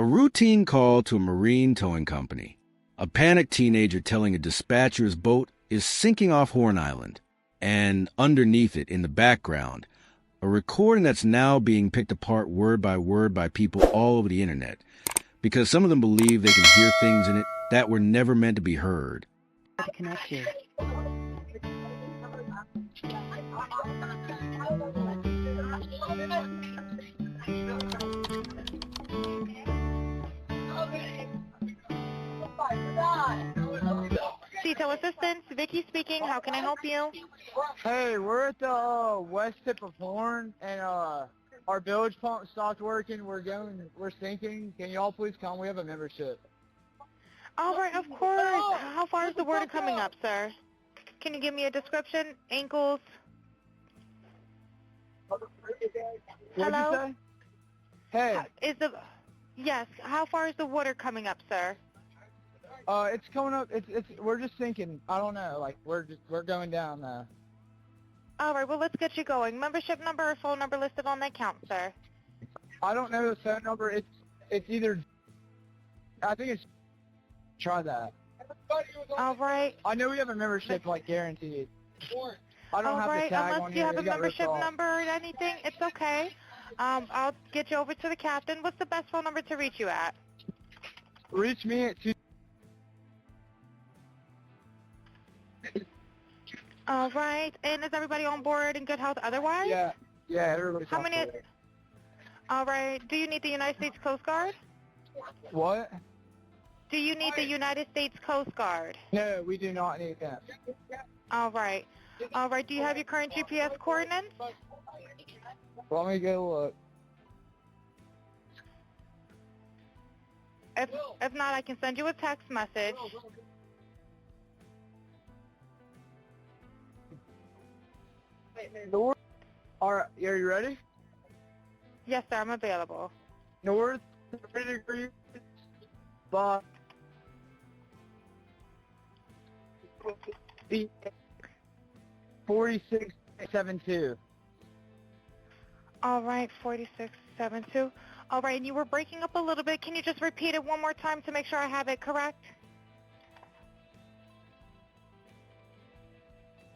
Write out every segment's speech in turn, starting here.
routine call to a marine towing company. A panicked teenager telling a dispatcher's boat is sinking off Horn Island. And underneath it, in the background, a recording that's now being picked apart word by people all over the internet. Because some of them believe they can hear things in it that were never meant to be heard. To connect you. Detail Assistance, Vicky speaking. How can I help you? Hey, we're at the west tip of Horn, and our bilge pump stopped working. We're sinking. Can y'all please come? We have a membership. All right, of course. How far is the water coming up, sir? Can you give me a description? Ankles? What'd Hello? you say? Hey. Yes. How far is the water coming up, sir? It's coming up. We're just sinking. I don't know. Like we're going down now. All right. Well, let's get you going. Membership number or phone number listed on the account, sir. I don't know the phone number. It's either. I think it's. Try that. All right. I know we have a membership, like guaranteed. I don't have the tag Unless on you here. have a It got ripped membership off. number or anything, it's okay. I'll get you over to the captain. What's the best phone number to reach you at? Reach me at 2. All right. And is everybody on board in good health otherwise? Yeah, everybody's How on many? board. All right. Do you need the United States Coast Guard? What? Do you need the United States Coast Guard? No, we do not need that. All right. All right. Do you have your current GPS coordinates? Let me go look. If not, I can send you a text message. North. Are you ready? Yes, sir. I'm available. North 3 degrees by 4672. All right. 4672. All right. And you were breaking up a little bit. Can you just repeat it one more time to make sure I have it correct?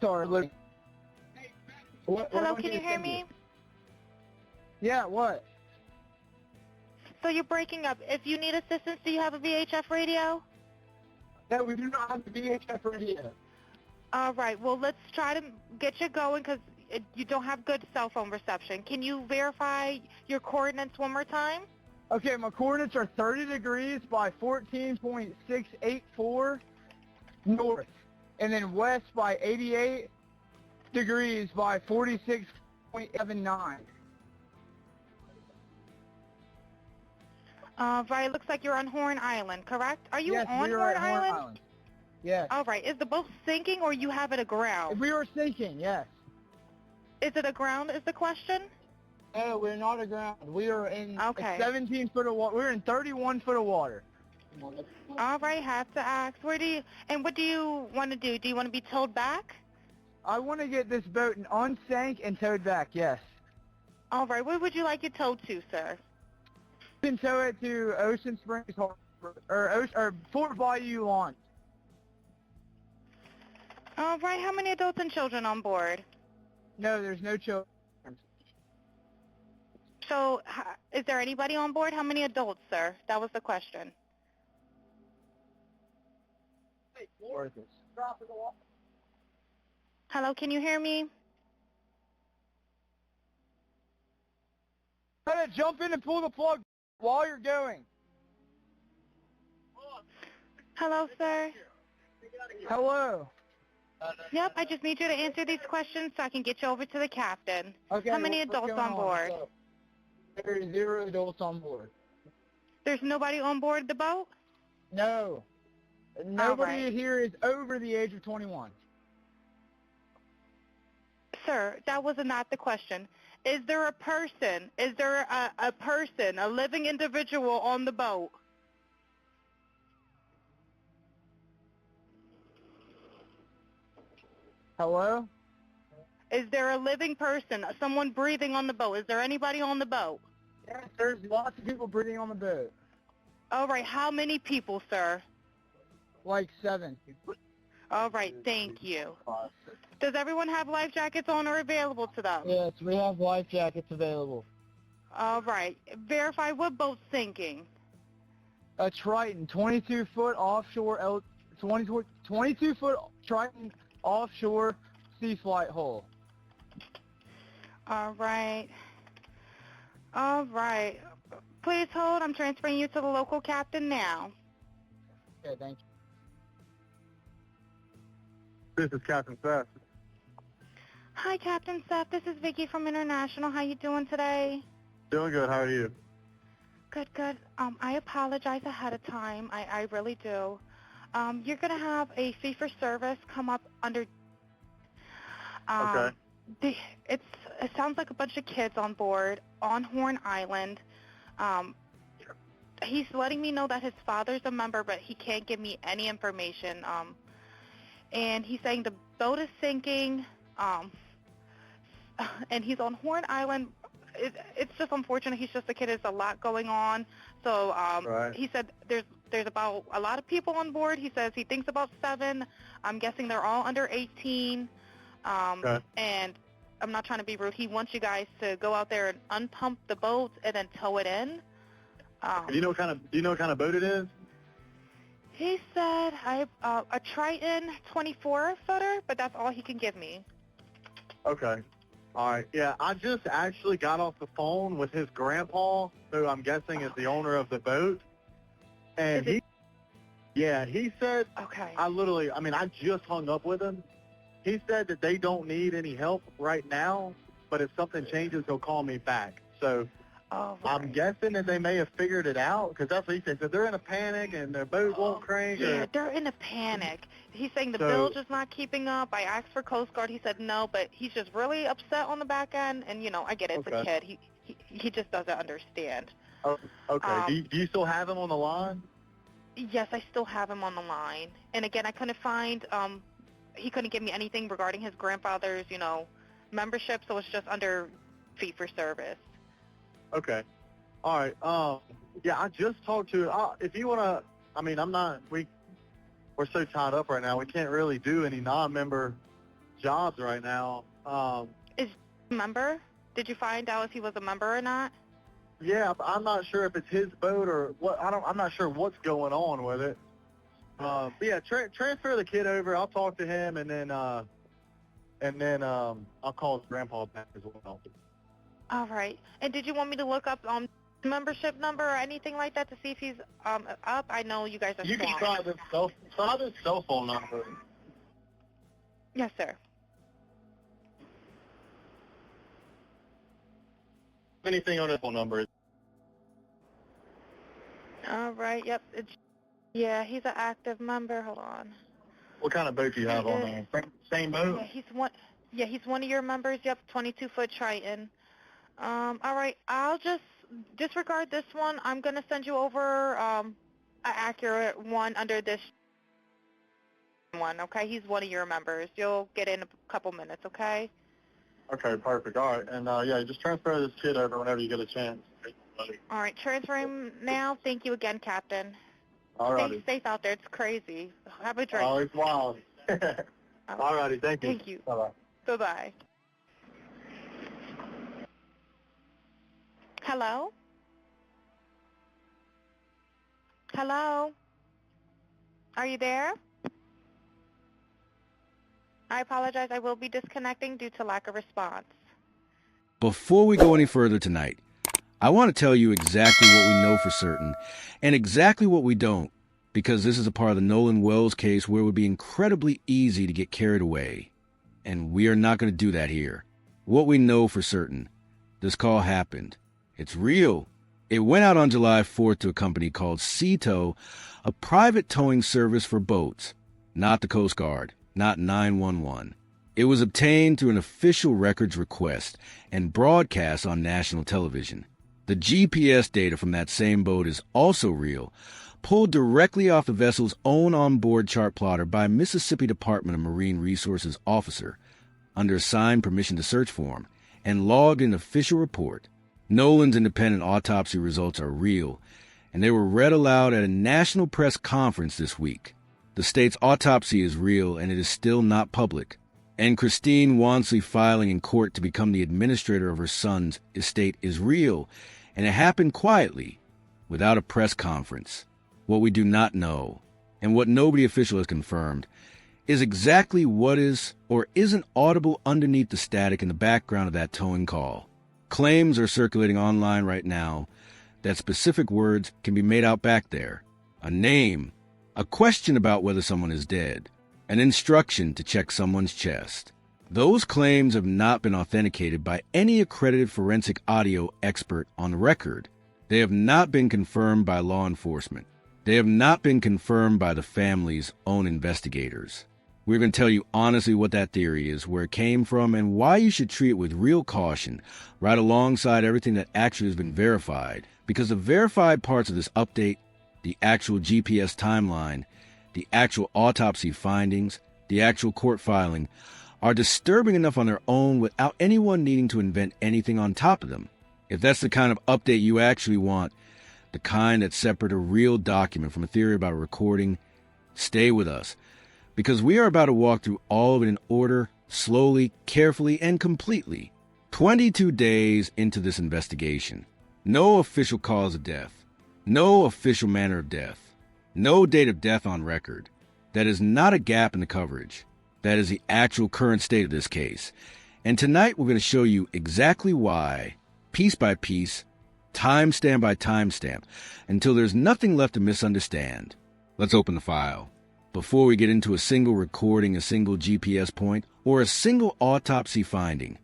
Sorry, look. Hello. Can you hear me? Yeah, what? So you're breaking up. If you need assistance, do you have a VHF radio? No, we do not have the VHF radio. All right. Well, let's try to get you going because you don't have good cell phone reception. Can you verify your coordinates one more time? Okay, my coordinates are 30 degrees by 14.684 north, and then west by 88 degrees by 46.79. Right. It looks like you're on Horn Island, correct? Are you Yes, on we are Horn at Horn Island? Island. Yes. All right. Is the boat sinking or you have it aground? We are sinking, yes. Is it aground is the question? No, we're not aground. We are in Okay. 17 foot of water. We're in 31 foot of water. All right. Have to ask. What do you want to do? Do you want to be towed back? I want to get this boat unsank and towed back, yes. All right. Where would you like it towed to, sir? You can tow it to Ocean Springs Harbor, or Fort Bayou Launch. All right. How many adults and children on board? No, there's no children. So, is there anybody on board? How many adults, sir? That was the question. Hello, can you hear me? Try to jump in and pull the plug while you're going. Hello, sir. Hello. Yep, I just need you to answer these questions so I can get you over to the captain. Okay. How many what's adults going on board? What's up? There's 0 adults on board. There's nobody on board the boat? No. Nobody right. here is over the age of 21. Sir, that was not the question. Is there a person? Is there a person, a living individual on the boat? Hello? Is there a living person, someone breathing on the boat? Is there anybody on the boat? Yes, there's lots of people breathing on the boat. All right, how many people, sir? Like 7. All right, thank you. Does everyone have life jackets on or available to them? Yes, we have life jackets available. All right, verify what boat's sinking. A Triton, 22-foot offshore, 22-foot Triton offshore sea flight hull. All right. All right. Please hold. I'm transferring you to the local captain now. Okay, thank you. This is Captain Seth. Hi, Captain Seth. This is Vicky from International. How you doing today? Doing good. How are you? Good, good. I apologize ahead of time. I really do. You're going to have a fee for service come up under... Okay. It sounds like a bunch of kids on board on Horn Island. He's letting me know that his father's a member, but he can't give me any information. And he's saying the boat is sinking, and he's on Horn Island. It's just unfortunate. He's just a kid. There's a lot going on. So Right. he said there's about a lot of people on board. He says he thinks about 7. I'm guessing they're all under 18. Okay. And I'm not trying to be rude. He wants you guys to go out there and unpump the boat and then tow it in. Do you know what kind of boat it is? He said a Triton 24-footer, but that's all he can give me. Okay. All right. Yeah, I just actually got off the phone with his grandpa, who I'm guessing is the owner of the boat. And he said, Okay. I just hung up with him. He said that they don't need any help right now, but if something changes, he'll call me back. So I'm guessing that they may have figured it out, because that's what he said. So they're in a panic and their boat won't crank. Yeah, they're in a panic. He's saying the bilge is not keeping up. I asked for Coast Guard. He said no, but he's just really upset on the back end. And, I get it. It's a kid. He just doesn't understand. Oh, okay. Do you still have him on the line? Yes, I still have him on the line. And, again, I couldn't find he couldn't give me anything regarding his grandfather's, membership, so it's just under fee for service. Okay. All right. Yeah, I just talked to, if you want to, we're so tied up right now. We can't really do any non-member jobs right now. Is he a member? Did you find out if he was a member or not? Yeah, I'm not sure if it's his boat or what. I'm not sure what's going on with it. But yeah, transfer the kid over. I'll talk to him, and then I'll call his grandpa back as well. All right. And did you want me to look up membership number or anything like that to see if he's up? I know you guys are You swamped. can try this cell phone number. Yes, sir. Anything on this phone number? All right. Yep. Yeah, he's an active member. Hold on. What kind of boat do you have on there? Same boat? Yeah, he's one of your members. Yep, 22-foot Triton. All right. I'll just disregard this one. I'm going to send you over an accurate one under this one, okay? He's one of your members. You'll get in a couple minutes, okay? Okay, perfect. All right. And, just transfer this kid over whenever you get a chance. All right, transferring now. Thank you again, Captain. All right. Stay safe out there. It's crazy. Have a drink. Oh, it's wild. All righty. Thank you. Thank you. Bye-bye. Bye-bye. Hello? Hello? Are you there? I apologize. I will be disconnecting due to lack of response. Before we go any further tonight, I want to tell you exactly what we know for certain and exactly what we don't, because this is a part of the Nolan Wells case where it would be incredibly easy to get carried away. And we are not going to do that here. What we know for certain, this call happened. It's real. It went out on July 4th to a company called Sea-Tow, a private towing service for boats, not the Coast Guard, not 911. It was obtained through an official records request and broadcast on national television. The GPS data from that same boat is also real, pulled directly off the vessel's own onboard chart plotter by a Mississippi Department of Marine Resources officer under a signed permission to search form and logged in official report. Nolan's independent autopsy results are real, and they were read aloud at a national press conference this week. The state's autopsy is real, and it is still not public. And Christine Wansley filing in court to become the administrator of her son's estate is real, and it happened quietly, without a press conference. What we do not know, and what nobody official has confirmed, is exactly what is or isn't audible underneath the static in the background of that towing call. Claims are circulating online right now that specific words can be made out back there. A name, a question about whether someone is dead, an instruction to check someone's chest. Those claims have not been authenticated by any accredited forensic audio expert on record. They have not been confirmed by law enforcement. They have not been confirmed by the family's own investigators. We're going to tell you honestly what that theory is, where it came from, and why you should treat it with real caution, right alongside everything that actually has been verified. Because the verified parts of this update, the actual GPS timeline, the actual autopsy findings, the actual court filing, are disturbing enough on their own without anyone needing to invent anything on top of them. If that's the kind of update you actually want, the kind that separate a real document from a theory about a recording, stay with us. Because we are about to walk through all of it in order, slowly, carefully, and completely. 22 days into this investigation. No official cause of death. No official manner of death. No date of death on record. That is not a gap in the coverage. That is the actual current state of this case. And tonight we're going to show you exactly why, piece by piece, timestamp by timestamp, until there's nothing left to misunderstand. Let's open the file. Before we get into a single recording, a single GPS point, or a single autopsy finding,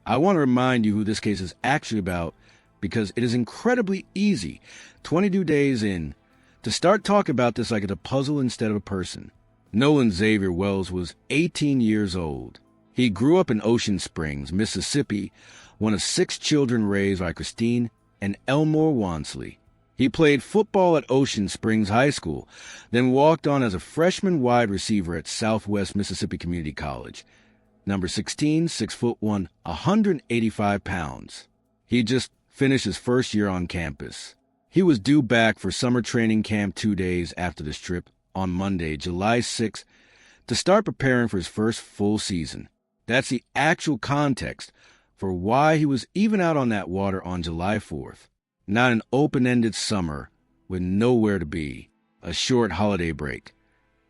I want to remind you who this case is actually about, because it is incredibly easy, 22 days in, to start talking about this like it's a puzzle instead of a person. Nolan Wells was 18 years old. He grew up in Ocean Springs, Mississippi, one of 6 children raised by Christine and Elmore Wansley. He played football at Ocean Springs High School, then walked on as a freshman wide receiver at Southwest Mississippi Community College. Number 16, 6'1", 185 pounds. He just finished his first year on campus. He was due back for summer training camp 2 days after this trip on Monday, July 6th, to start preparing for his first full season. That's the actual context for why he was even out on that water on July 4th. Not an open-ended summer with nowhere to be, a short holiday break.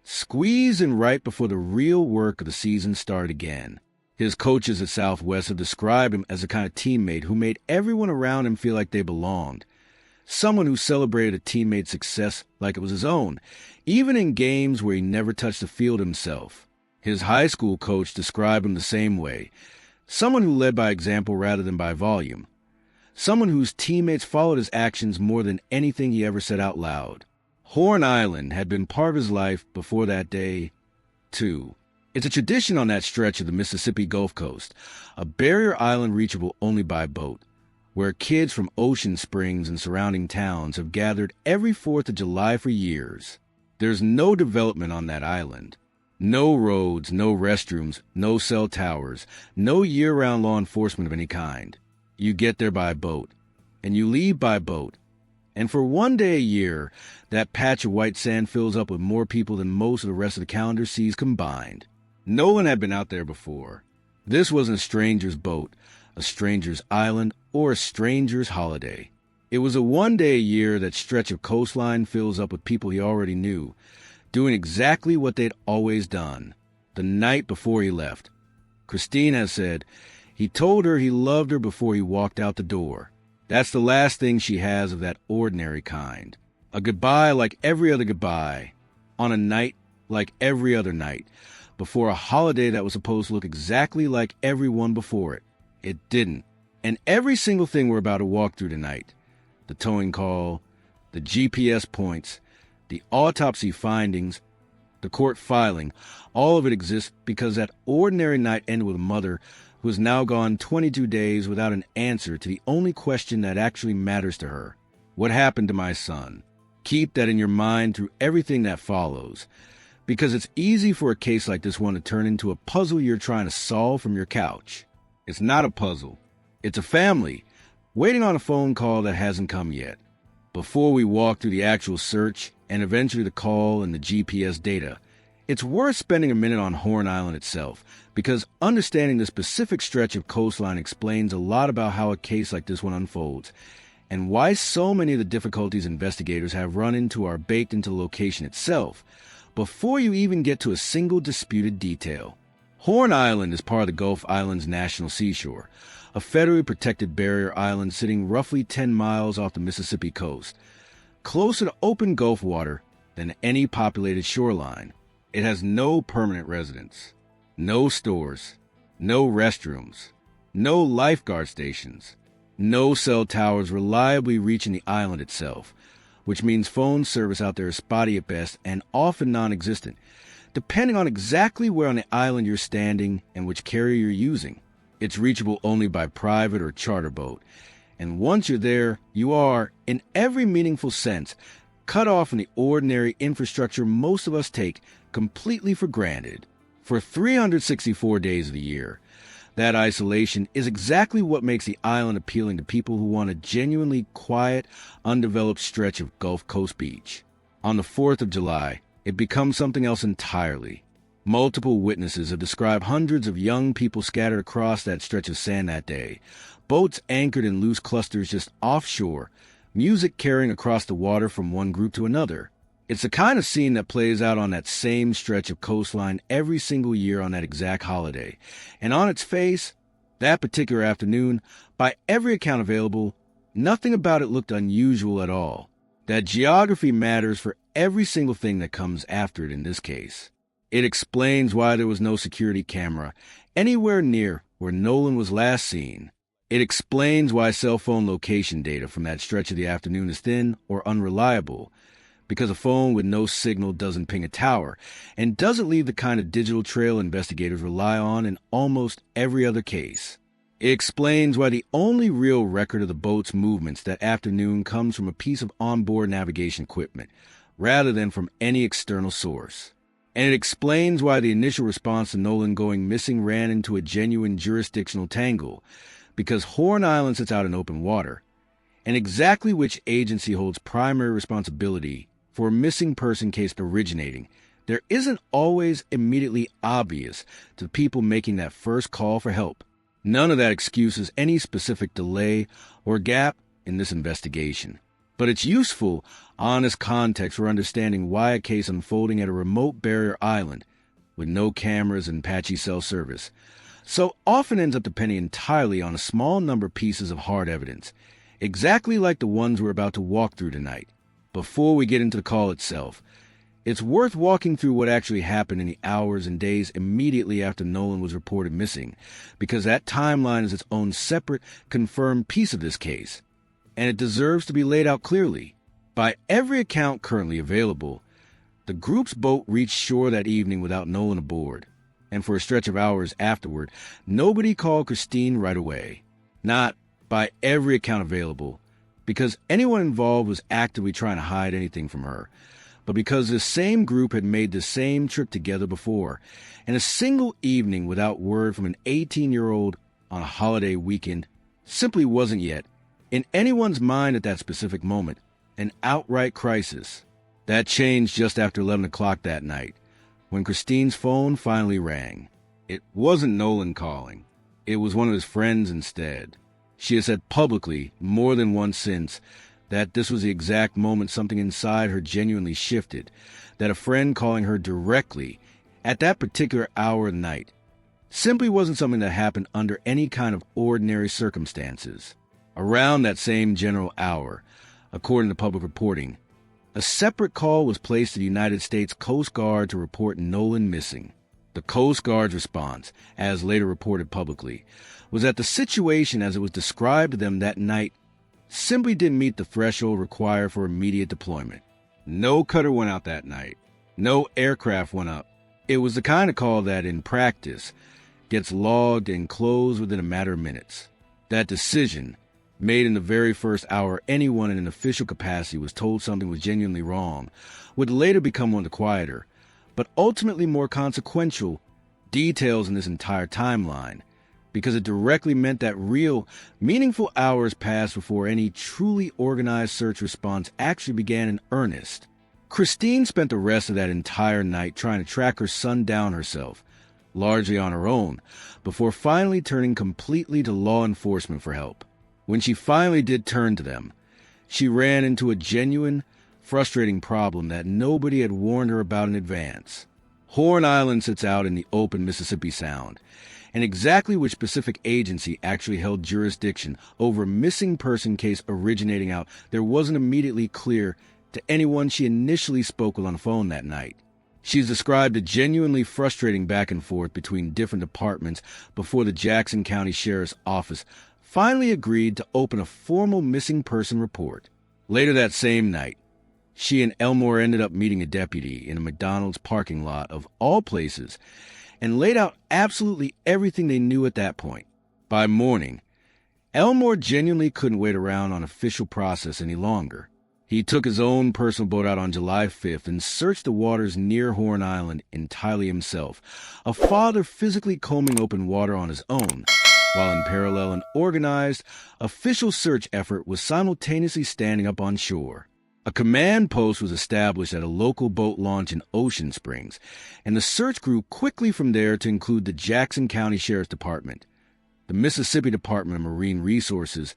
Squeezed in right before the real work of the season started again. His coaches at Southwest have described him as the kind of teammate who made everyone around him feel like they belonged. Someone who celebrated a teammate's success like it was his own, even in games where he never touched the field himself. His high school coach described him the same way. Someone who led by example rather than by volume. Someone whose teammates followed his actions more than anything he ever said out loud. Horn Island had been part of his life before that day, too. It's a tradition on that stretch of the Mississippi Gulf Coast, a barrier island reachable only by boat, where kids from Ocean Springs and surrounding towns have gathered every 4th of July for years. There's no development on that island. No roads, no restrooms, no cell towers, no year-round law enforcement of any kind. You get there by boat, and you leave by boat. And for one day a year, that patch of white sand fills up with more people than most of the rest of the calendar sees combined. Nolan had been out there before. This wasn't a stranger's boat, a stranger's island, or a stranger's holiday. It was a one-day-a-year that stretch of coastline fills up with people he already knew, doing exactly what they'd always done, the night before he left. Christine has said he told her he loved her before he walked out the door. That's the last thing she has of that ordinary kind. A goodbye like every other goodbye, on a night like every other night, before a holiday that was supposed to look exactly like every one before it. It didn't. And every single thing we're about to walk through tonight, the towing call, the GPS points, the autopsy findings, the court filing, all of it exists because that ordinary night ended with a mother who has now gone 22 days without an answer to the only question that actually matters to her. What happened to my son? Keep that in your mind through everything that follows, because it's easy for a case like this one to turn into a puzzle you're trying to solve from your couch. It's not a puzzle. It's a family waiting on a phone call that hasn't come yet. Before we walk through the actual search and eventually the call and the GPS data, it's worth spending a minute on Horn Island itself, because understanding the specific stretch of coastline explains a lot about how a case like this one unfolds, and why so many of the difficulties investigators have run into are baked into the location itself, before you even get to a single disputed detail. Horn Island is part of the Gulf Islands National Seashore, a federally protected barrier island sitting roughly 10 miles off the Mississippi coast, closer to open Gulf water than any populated shoreline. It has no permanent residents, no stores, no restrooms, no lifeguard stations, no cell towers reliably reaching the island itself, which means phone service out there is spotty at best and often non-existent, depending on exactly where on the island you're standing and which carrier you're using. It's reachable only by private or charter boat, and once you're there, you are, in every meaningful sense, cut off from the ordinary infrastructure most of us take completely for granted. For 364 days of the year, that isolation is exactly what makes the island appealing to people who want a genuinely quiet, undeveloped stretch of Gulf Coast beach. On the 4th of July, it becomes something else entirely. Multiple witnesses have described hundreds of young people scattered across that stretch of sand that day, boats anchored in loose clusters just offshore, music carrying across the water from one group to another. It's the kind of scene that plays out on that same stretch of coastline every single year on that exact holiday. And on its face, that particular afternoon, by every account available, nothing about it looked unusual at all. That geography matters for every single thing that comes after it in this case. It explains why there was no security camera anywhere near where Nolan was last seen. It explains why cell phone location data from that stretch of the afternoon is thin or unreliable, because a phone with no signal doesn't ping a tower and doesn't leave the kind of digital trail investigators rely on in almost every other case. It explains why the only real record of the boat's movements that afternoon comes from a piece of onboard navigation equipment, rather than from any external source. And it explains why the initial response to Nolan going missing ran into a genuine jurisdictional tangle, because Horn Island sits out in open water, and exactly which agency holds primary responsibility for a missing person case originating, there isn't always immediately obvious to the people making that first call for help. None of that excuses any specific delay or gap in this investigation. But it's useful, honest context for understanding why a case unfolding at a remote barrier island with no cameras and patchy cell service so often ends up depending entirely on a small number of pieces of hard evidence, exactly like the ones we're about to walk through tonight. Before we get into the call itself, it's worth walking through what actually happened in the hours and days immediately after Nolan was reported missing, because that timeline is its own separate, confirmed piece of this case, and it deserves to be laid out clearly. By every account currently available, the group's boat reached shore that evening without Nolan aboard, and for a stretch of hours afterward, nobody called Christine right away. Not by every account available, because anyone involved was actively trying to hide anything from her, but because this same group had made the same trip together before, and a single evening without word from an 18-year-old on a holiday weekend simply wasn't yet, in anyone's mind at that specific moment, an outright crisis. That changed just after 11 o'clock that night, when Christine's phone finally rang. It wasn't Nolan calling. It was one of his friends instead. She has said publicly more than once since that this was the exact moment something inside her genuinely shifted, that a friend calling her directly at that particular hour of the night simply wasn't something that happened under any kind of ordinary circumstances. Around that same general hour, according to public reporting, a separate call was placed to the United States Coast Guard to report Nolan missing. The Coast Guard's response, as later reported publicly, was that the situation as it was described to them that night simply didn't meet the threshold required for immediate deployment. No cutter went out that night. No aircraft went up. It was the kind of call that, in practice, gets logged and closed within a matter of minutes. That decision, made in the very first hour anyone in an official capacity was told something was genuinely wrong, would later become one of the quieter, but ultimately more consequential, details in this entire timeline, because it directly meant that real, meaningful hours passed before any truly organized search response actually began in earnest. Christine spent the rest of that entire night trying to track her son down herself, largely on her own, before finally turning completely to law enforcement for help. When she finally did turn to them, she ran into a genuine, frustrating problem that nobody had warned her about in advance. Horn Island sits out in the open Mississippi Sound, and exactly which specific agency actually held jurisdiction over a missing person case originating out there wasn't immediately clear to anyone she initially spoke with on the phone that night. She's described a genuinely frustrating back and forth between different departments before the Jackson County Sheriff's Office finally agreed to open a formal missing person report. Later that same night, she and Elmore ended up meeting a deputy in a McDonald's parking lot of all places and laid out absolutely everything they knew at that point. By morning, Elmore genuinely couldn't wait around on official process any longer. He took his own personal boat out on July 5th and searched the waters near Horn Island entirely himself, a father physically combing open water on his own, while in parallel an organized, official search effort was simultaneously standing up on shore. A command post was established at a local boat launch in Ocean Springs, and the search grew quickly from there to include the Jackson County Sheriff's Department, the Mississippi Department of Marine Resources,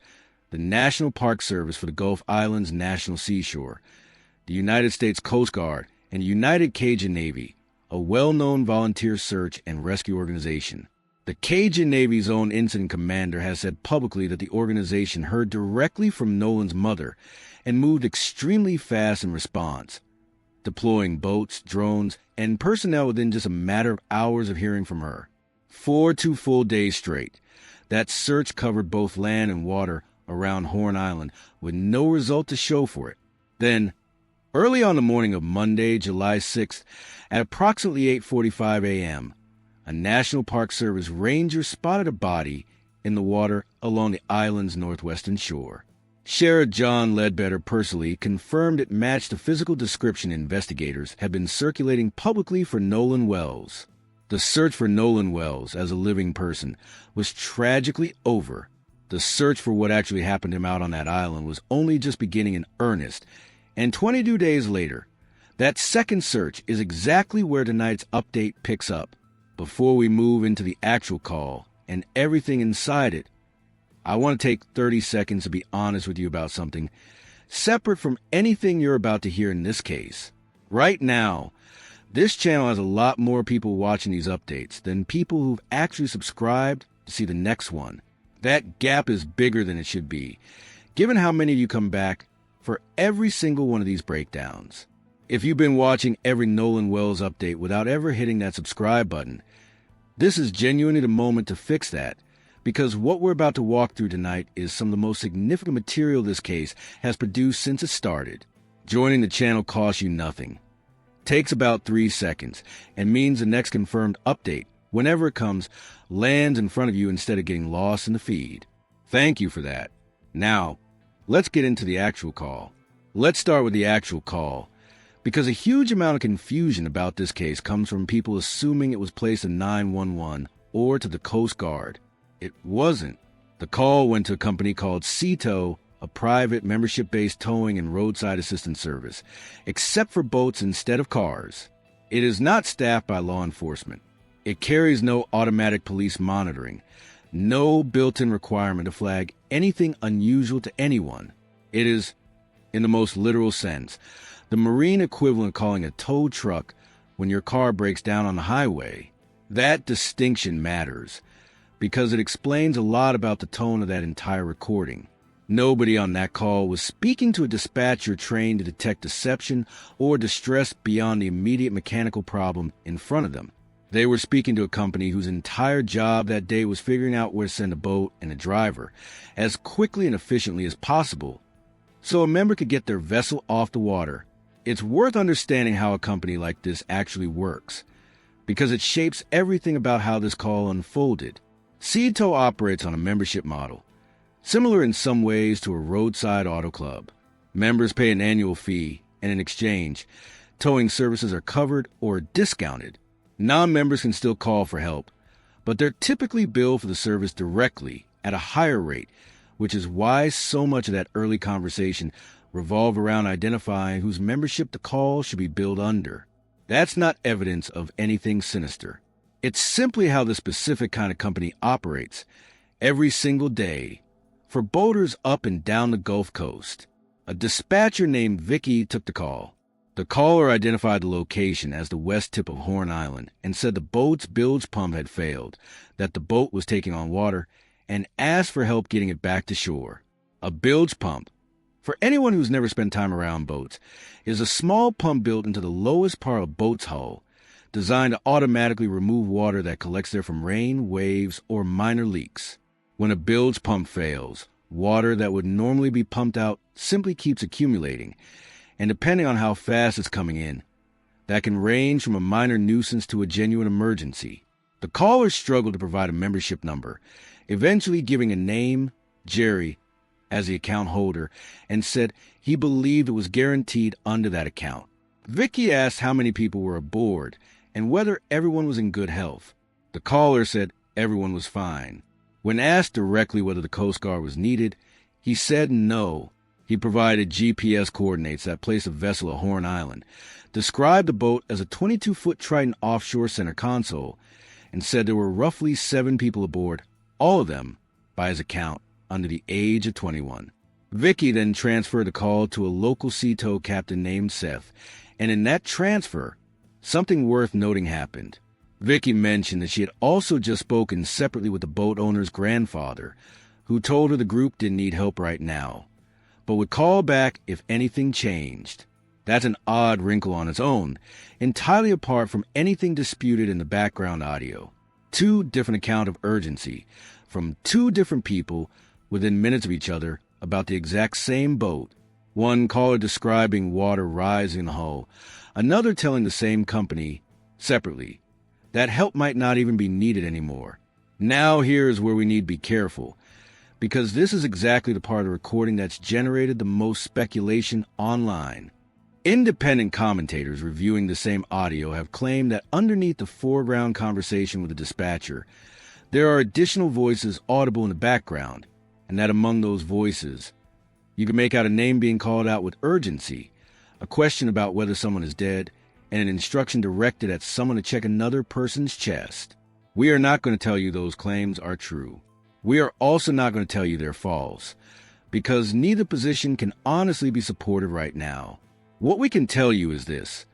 the National Park Service for the Gulf Islands National Seashore, the United States Coast Guard, and United Cajun Navy, a well-known volunteer search and rescue organization. The Cajun Navy's own incident commander has said publicly that the organization heard directly from Nolan's mother and moved extremely fast in response, deploying boats, drones, and personnel within just a matter of hours of hearing from her. 4 full days straight, that search covered both land and water around Horn Island with no result to show for it. Then, early on the morning of Monday, July 6th, at approximately 8:45 a.m., a National Park Service ranger spotted a body in the water along the island's northwestern shore. Sheriff John Ledbetter personally confirmed it matched the physical description investigators had been circulating publicly for Nolan Wells. The search for Nolan Wells as a living person was tragically over. The search for what actually happened to him out on that island was only just beginning in earnest, and 22 days later, that second search is exactly where tonight's update picks up. Before we move into the actual call and everything inside it, I want to take 30 seconds to be honest with you about something separate from anything you're about to hear in this case. Right now, this channel has a lot more people watching these updates than people who've actually subscribed to see the next one. That gap is bigger than it should be, given how many of you come back for every single one of these breakdowns. If you've been watching every Nolan Wells update without ever hitting that subscribe button, this is genuinely the moment to fix that, because what we're about to walk through tonight is some of the most significant material this case has produced since it started. Joining the channel costs you nothing, takes about 3 seconds, and means the next confirmed update, whenever it comes, lands in front of you instead of getting lost in the feed. Thank you for that. Now, let's get into the actual call. Let's start with the actual call, because a huge amount of confusion about this case comes from people assuming it was placed in 911 or to the Coast Guard. It wasn't. The call went to a company called Sea-Tow, a private membership-based towing and roadside assistance service, except for boats instead of cars. It is not staffed by law enforcement. It carries no automatic police monitoring, no built-in requirement to flag anything unusual to anyone. It is, in the most literal sense, the Marine equivalent of calling a tow truck when your car breaks down on the highway. That distinction matters, because it explains a lot about the tone of that entire recording. Nobody on that call was speaking to a dispatcher trained to detect deception or distress beyond the immediate mechanical problem in front of them. They were speaking to a company whose entire job that day was figuring out where to send a boat and a driver as quickly and efficiently as possible, so a member could get their vessel off the water. It's worth understanding how a company like this actually works, because it shapes everything about how this call unfolded. Sea-Tow operates on a membership model, similar in some ways to a roadside auto club. Members pay an annual fee, and in exchange, towing services are covered or discounted. Non-members can still call for help, but they're typically billed for the service directly at a higher rate, which is why so much of that early conversation revolved around identifying whose membership the call should be billed under. That's not evidence of anything sinister. It's simply how the specific kind of company operates every single day for boaters up and down the Gulf Coast. A dispatcher named Vicky took the call. The caller identified the location as the west tip of Horn Island and said the boat's bilge pump had failed, that the boat was taking on water, and asked for help getting it back to shore. A bilge pump, for anyone who's never spent time around boats, is a small pump built into the lowest part of a boat's hull, designed to automatically remove water that collects there from rain, waves, or minor leaks. When a bilge pump fails, water that would normally be pumped out simply keeps accumulating, and depending on how fast it's coming in, that can range from a minor nuisance to a genuine emergency. The caller struggled to provide a membership number, eventually giving a name, Jerry, as the account holder, and said he believed it was guaranteed under that account. Vicky asked how many people were aboard and whether everyone was in good health. The caller said everyone was fine. When asked directly whether the Coast Guard was needed, he said no. He provided GPS coordinates that placed a vessel at Horn Island, described the boat as a 22-foot Triton offshore center console, and said there were roughly 7 people aboard, all of them, by his account, under the age of 21. Vicky then transferred the call to a local sea tow captain named Seth, and in that transfer, something worth noting happened. Vicky mentioned that she had also just spoken separately with the boat owner's grandfather, who told her the group didn't need help right now, but would call back if anything changed. That's an odd wrinkle on its own, entirely apart from anything disputed in the background audio. 2 different accounts of urgency from 2 different people within minutes of each other about the exact same boat. One caller describing water rising in the hull, another telling the same company, separately, that help might not even be needed anymore. Now here is where we need to be careful, because this is exactly the part of the recording that's generated the most speculation online. Independent commentators reviewing the same audio have claimed that underneath the foreground conversation with the dispatcher, there are additional voices audible in the background, and that among those voices, you can make out a name being called out with urgency, a question about whether someone is dead, and an instruction directed at someone to check another person's chest. We are not going to tell you those claims are true. We are also not going to tell you they're false, because neither position can honestly be supported right now. What we can tell you is this: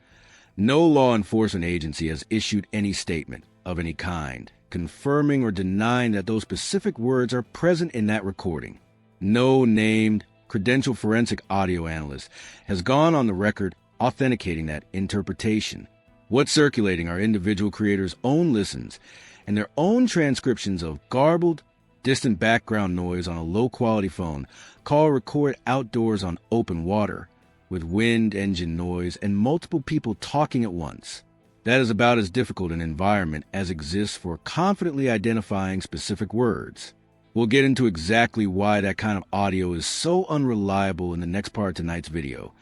no law enforcement agency has issued any statement of any kind, confirming or denying that those specific words are present in that recording. No named, credentialed forensic audio analyst has gone on the record authenticating that interpretation. What's circulating are individual creators' own listens and their own transcriptions of garbled, distant background noise on a low-quality phone call recorded outdoors on open water, with wind engine noise and multiple people talking at once. That is about as difficult an environment as exists for confidently identifying specific words. We'll get into exactly why that kind of audio is so unreliable in the next part of tonight's video,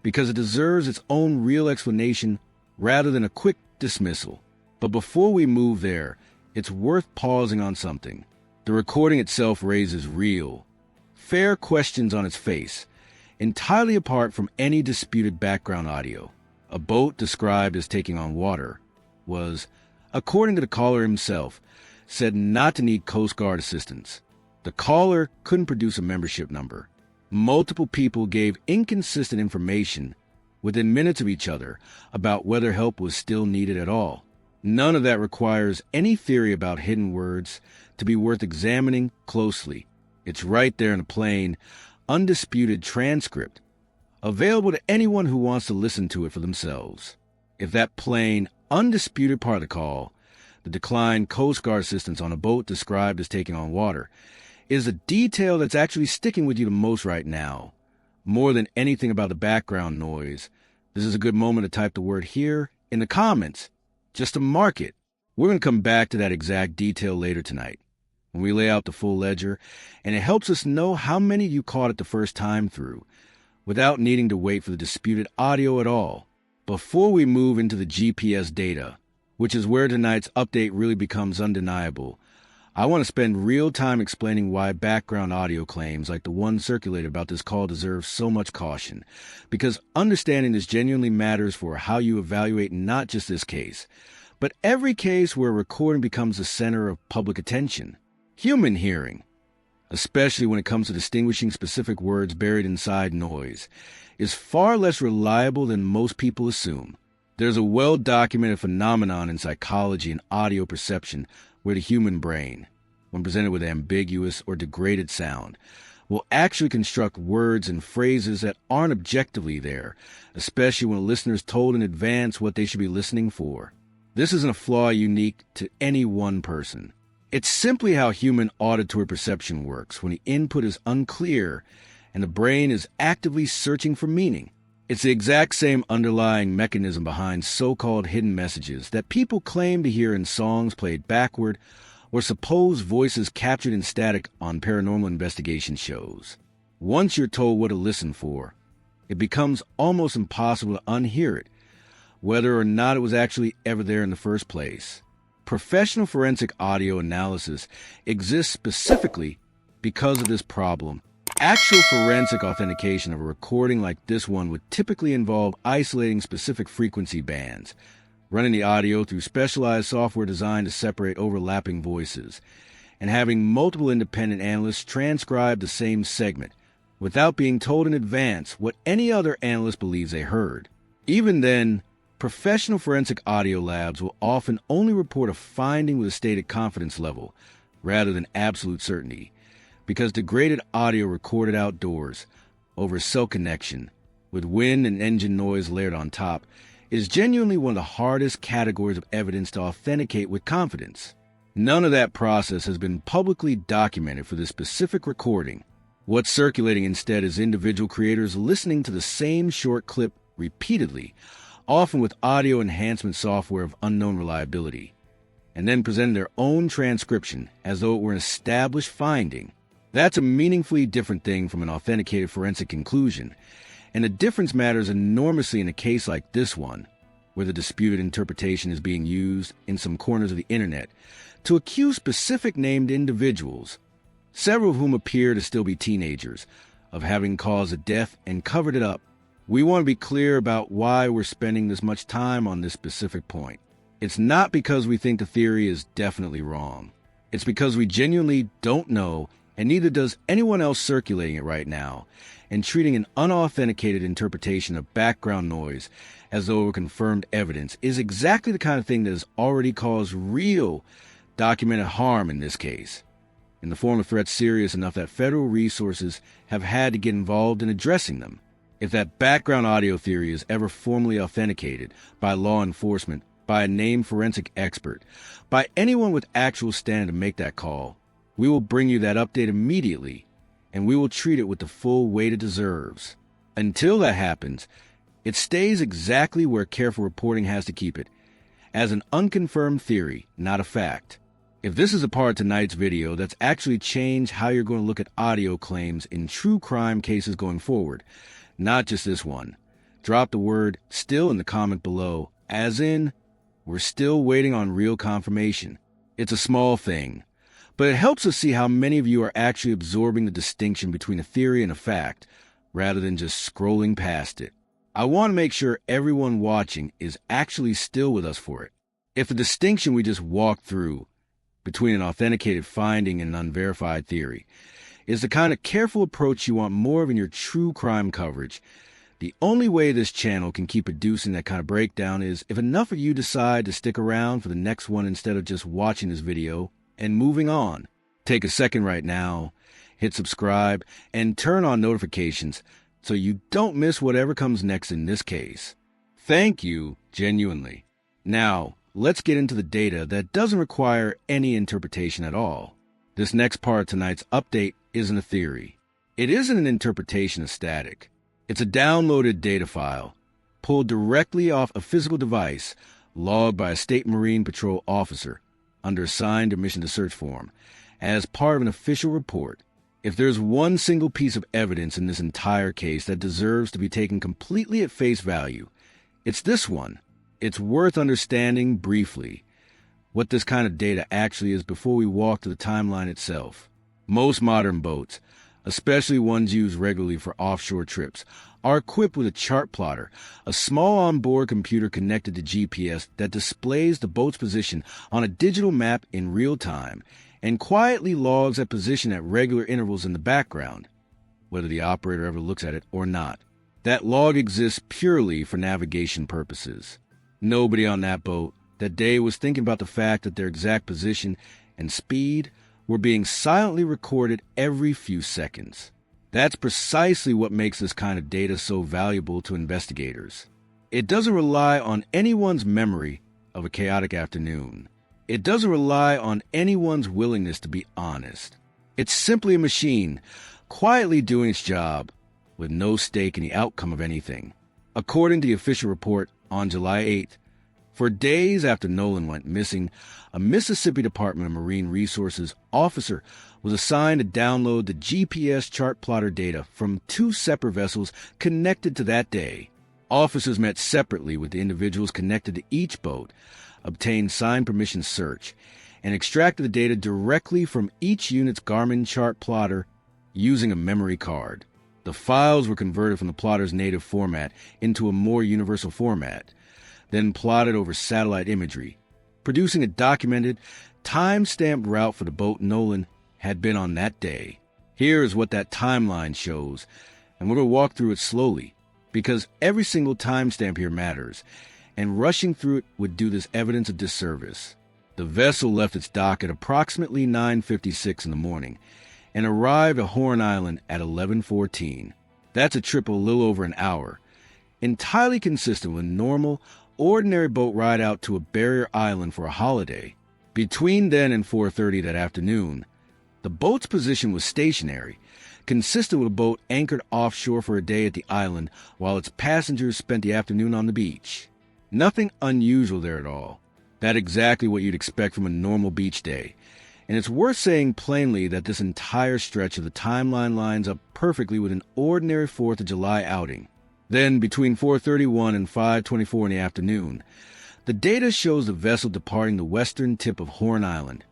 because it deserves its own real explanation rather than a quick dismissal. But before we move there, it's worth pausing on something. The recording itself raises real, fair questions on its face, entirely apart from any disputed background audio. A boat described as taking on water was, according to the caller himself, said not to need Coast Guard assistance. The caller couldn't produce a membership number. Multiple people gave inconsistent information within minutes of each other about whether help was still needed at all. None of that requires any theory about hidden words to be worth examining closely. It's right there in a plain, undisputed transcript, available to anyone who wants to listen to it for themselves. If that plain, undisputed part of the call, the declined Coast Guard assistance on a boat described as taking on water, is the detail that's actually sticking with you the most right now, more than anything about the background noise, this is a good moment to type the word "here" in the comments, just to mark it. We're going to come back to that exact detail later tonight, when we lay out the full ledger, and it helps us know how many you caught it the first time through, without needing to wait for the disputed audio at all. Before we move into the GPS data, which is where tonight's update really becomes undeniable. I want to spend real time explaining why background audio claims like the one circulated about this call deserve so much caution, because understanding this genuinely matters for how you evaluate not just this case, but every case where a recording becomes the center of public attention. Human hearing, especially when it comes to distinguishing specific words buried inside noise, is far less reliable than most people assume. There's a well-documented phenomenon in psychology and audio perception where the human brain, when presented with ambiguous or degraded sound, will actually construct words and phrases that aren't objectively there, especially when a listener is told in advance what they should be listening for. This isn't a flaw unique to any one person. It's simply how human auditory perception works when the input is unclear and the brain is actively searching for meaning. It's the exact same underlying mechanism behind so-called hidden messages that people claim to hear in songs played backward or supposed voices captured in static on paranormal investigation shows. Once you're told what to listen for, it becomes almost impossible to unhear it, whether or not it was actually ever there in the first place. Professional forensic audio analysis exists specifically because of this problem. Actual forensic authentication of a recording like this one would typically involve isolating specific frequency bands, running the audio through specialized software designed to separate overlapping voices, and having multiple independent analysts transcribe the same segment without being told in advance what any other analyst believes they heard. Even then, professional forensic audio labs will often only report a finding with a stated confidence level rather than absolute certainty, because degraded audio recorded outdoors, over cell connection, with wind and engine noise layered on top, is genuinely one of the hardest categories of evidence to authenticate with confidence. None of that process has been publicly documented for this specific recording. What's circulating instead is individual creators listening to the same short clip repeatedly, often with audio enhancement software of unknown reliability, and then presenting their own transcription as though it were an established finding. That's a meaningfully different thing from an authenticated forensic conclusion, and the difference matters enormously in a case like this one, where the disputed interpretation is being used in some corners of the internet to accuse specific named individuals, several of whom appear to still be teenagers, of having caused a death and covered it up. We want to be clear about why we're spending this much time on this specific point. It's not because we think the theory is definitely wrong. It's because we genuinely don't know, and neither does anyone else circulating it right now, and treating an unauthenticated interpretation of background noise as though it were confirmed evidence is exactly the kind of thing that has already caused real, documented harm in this case, in the form of threats serious enough that federal resources have had to get involved in addressing them. If that background audio theory is ever formally authenticated by law enforcement, by a named forensic expert, by anyone with actual standing to make that call, we will bring you that update immediately, and we will treat it with the full weight it deserves. Until that happens, it stays exactly where careful reporting has to keep it, as an unconfirmed theory, not a fact. If this is a part of tonight's video that's actually changed how you're going to look at audio claims in true crime cases going forward, not just this one, drop the word "still" in the comment below, as in, we're still waiting on real confirmation. It's a small thing, but it helps us see how many of you are actually absorbing the distinction between a theory and a fact, rather than just scrolling past it. I want to make sure everyone watching is actually still with us for it. If the distinction we just walked through between an authenticated finding and an unverified theory is the kind of careful approach you want more of in your true crime coverage, the only way this channel can keep producing that kind of breakdown is if enough of you decide to stick around for the next one instead of just watching this video and moving on. Take a second right now, hit subscribe, and turn on notifications so you don't miss whatever comes next in this case. Thank you, genuinely. Now, let's get into the data that doesn't require any interpretation at all. This next part of tonight's update isn't a theory. It isn't an interpretation of static. It's a downloaded data file, pulled directly off a physical device, logged by a State Marine Patrol officer, under a signed admission to search form, as part of an official report. If there's one single piece of evidence in this entire case that deserves to be taken completely at face value, it's this one. It's worth understanding briefly what this kind of data actually is before we walk to the timeline itself. Most modern boats, especially ones used regularly for offshore trips, are equipped with a chart plotter, a small onboard computer connected to GPS that displays the boat's position on a digital map in real time and quietly logs that position at regular intervals in the background, whether the operator ever looks at it or not. That log exists purely for navigation purposes. Nobody on that boat that day was thinking about the fact that their exact position and speed were being silently recorded every few seconds. That's precisely what makes this kind of data so valuable to investigators. It doesn't rely on anyone's memory of a chaotic afternoon. It doesn't rely on anyone's willingness to be honest. It's simply a machine quietly doing its job with no stake in the outcome of anything. According to the official report on July 8th, for days after Nolan went missing, a Mississippi Department of Marine Resources officer was assigned to download the GPS chart plotter data from 2 separate vessels connected to that day. Officers met separately with the individuals connected to each boat, obtained signed permission search, and extracted the data directly from each unit's Garmin chart plotter using a memory card. The files were converted from the plotter's native format into a more universal format, then plotted over satellite imagery, producing a documented, time-stamped route for the boat Nolan had been on that day. Here is what that timeline shows, and we're going to walk through it slowly, because every single timestamp here matters, and rushing through it would do this evidence a disservice. The vessel left its dock at approximately 9:56 in the morning, and arrived at Horn Island at 11:14. That's a trip a little over an hour, entirely consistent with normal, ordinary boat ride out to a barrier island for a holiday. Between then and 4:30 that afternoon, the boat's position was stationary, consistent with a boat anchored offshore for a day at the island while its passengers spent the afternoon on the beach. Nothing unusual there at all. That's exactly what you'd expect from a normal beach day. And it's worth saying plainly that this entire stretch of the timeline lines up perfectly with an ordinary 4th of July outing. Then, between 4:31 and 5:24 in the afternoon, the data shows the vessel departing the western tip of Horn Island,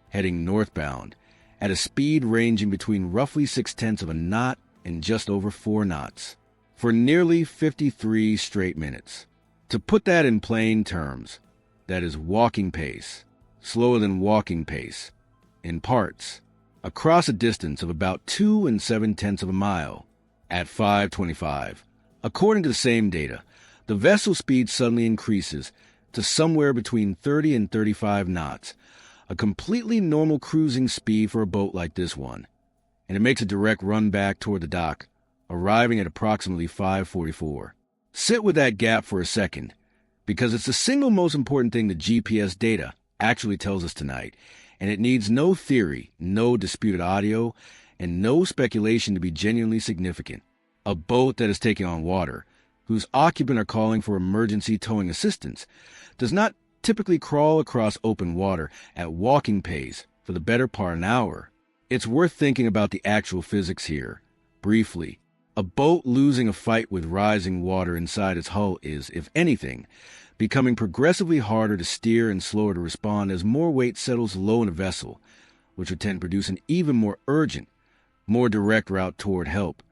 heading northbound, at a speed ranging between roughly 0.6 of a knot and just over 4 knots, for nearly 53 straight minutes. To put that in plain terms, that is walking pace, slower than walking pace, in parts, across a distance of about 2 7/10 of a mile, at 5:25. According to the same data, the vessel speed suddenly increases to somewhere between 30 and 35 knots, a completely normal cruising speed for a boat like this one, and it makes a direct run back toward the dock, arriving at approximately 5:44. Sit with that gap for a second, because it's the single most important thing the GPS data actually tells us tonight, and it needs no theory, no disputed audio, and no speculation to be genuinely significant. A boat that is taking on water, whose occupants are calling for emergency towing assistance, does not typically crawl across open water at walking pace for the better part of an hour. It's worth thinking about the actual physics here, briefly. A boat losing a fight with rising water inside its hull is, if anything, becoming progressively harder to steer and slower to respond as more weight settles low in a vessel, which would tend to produce an even more urgent, more direct route toward help,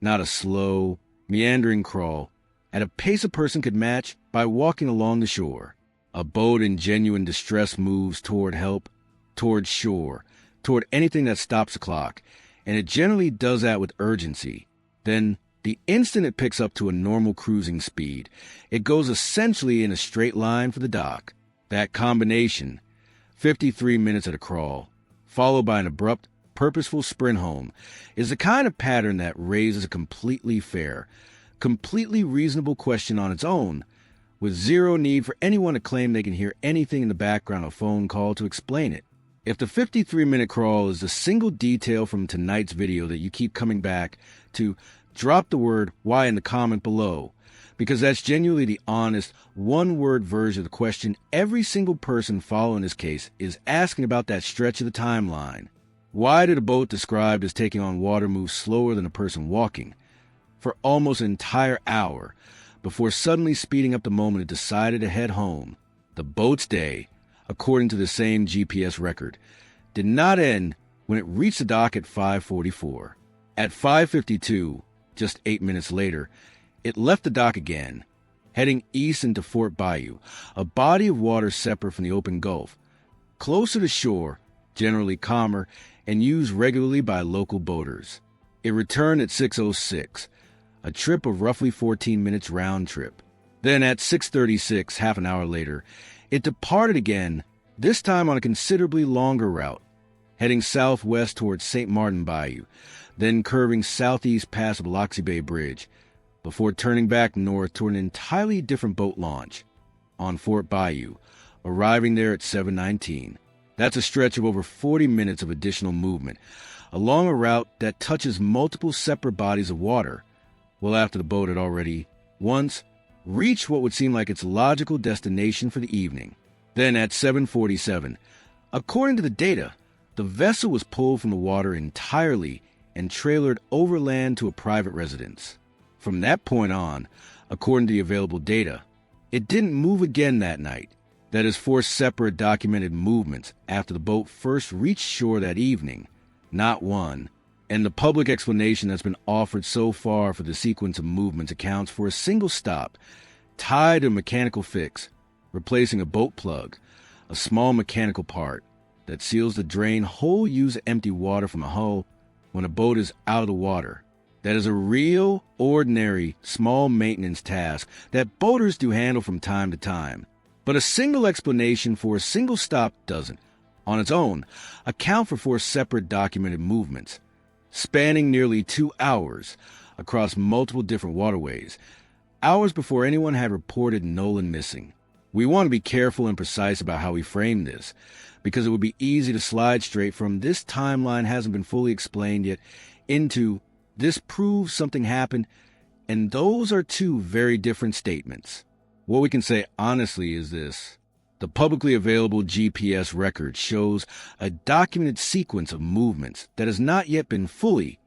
not a slow, meandering crawl at a pace a person could match by walking along the shore. A boat in genuine distress moves toward help, toward shore, toward anything that stops the clock, and it generally does that with urgency. Then, the instant it picks up to a normal cruising speed, it goes essentially in a straight line for the dock. That combination, 53 minutes at a crawl, followed by an abrupt, purposeful sprint home, is the kind of pattern that raises a completely fair, completely reasonable question on its own, with zero need for anyone to claim they can hear anything in the background of a phone call to explain it. If the 53-minute crawl is the single detail from tonight's video that you keep coming back to, drop the word "why" in the comment below, because that's genuinely the honest, one-word version of the question every single person following this case is asking about that stretch of the timeline. Why did a boat described as taking on water move slower than a person walking? For almost an entire hour, before suddenly speeding up the moment it decided to head home. The boat's day, according to the same GPS record, did not end when it reached the dock at 5:44. At 5:52, just 8 minutes later, it left the dock again, heading east into Fort Bayou, a body of water separate from the open Gulf, closer to shore, generally calmer, and used regularly by local boaters. It returned at 6:06, a trip of roughly 14 minutes round trip. Then at 6:36, half an hour later, it departed again, this time on a considerably longer route, heading southwest towards St. Martin Bayou, then curving southeast past Biloxi Bay Bridge, before turning back north toward an entirely different boat launch on Fort Bayou, arriving there at 7:19. That's a stretch of over 40 minutes of additional movement, along a route that touches multiple separate bodies of water, well after the boat had already, once, reached what would seem like its logical destination for the evening. Then at 7:47, according to the data, the vessel was pulled from the water entirely and trailered overland to a private residence. From that point on, according to the available data, it didn't move again that night. That is 4 separate documented movements after the boat first reached shore that evening, not one. And the public explanation that's been offered so far for the sequence of movements accounts for a single stop, tied to a mechanical fix, replacing a boat plug, a small mechanical part that seals the drain hole used to empty water from a hull when a boat is out of the water. That is a real, ordinary, small maintenance task that boaters do handle from time to time. But a single explanation for a single stop doesn't, on its own, account for 4 separate documented movements, spanning nearly 2 hours across multiple different waterways, hours before anyone had reported Nolan missing. We want to be careful and precise about how we frame this, because it would be easy to slide straight from "this timeline hasn't been fully explained yet" into "this proves something happened," and those are 2 very different statements. What we can say honestly is this: the publicly available GPS record shows a documented sequence of movements that has not yet been fully,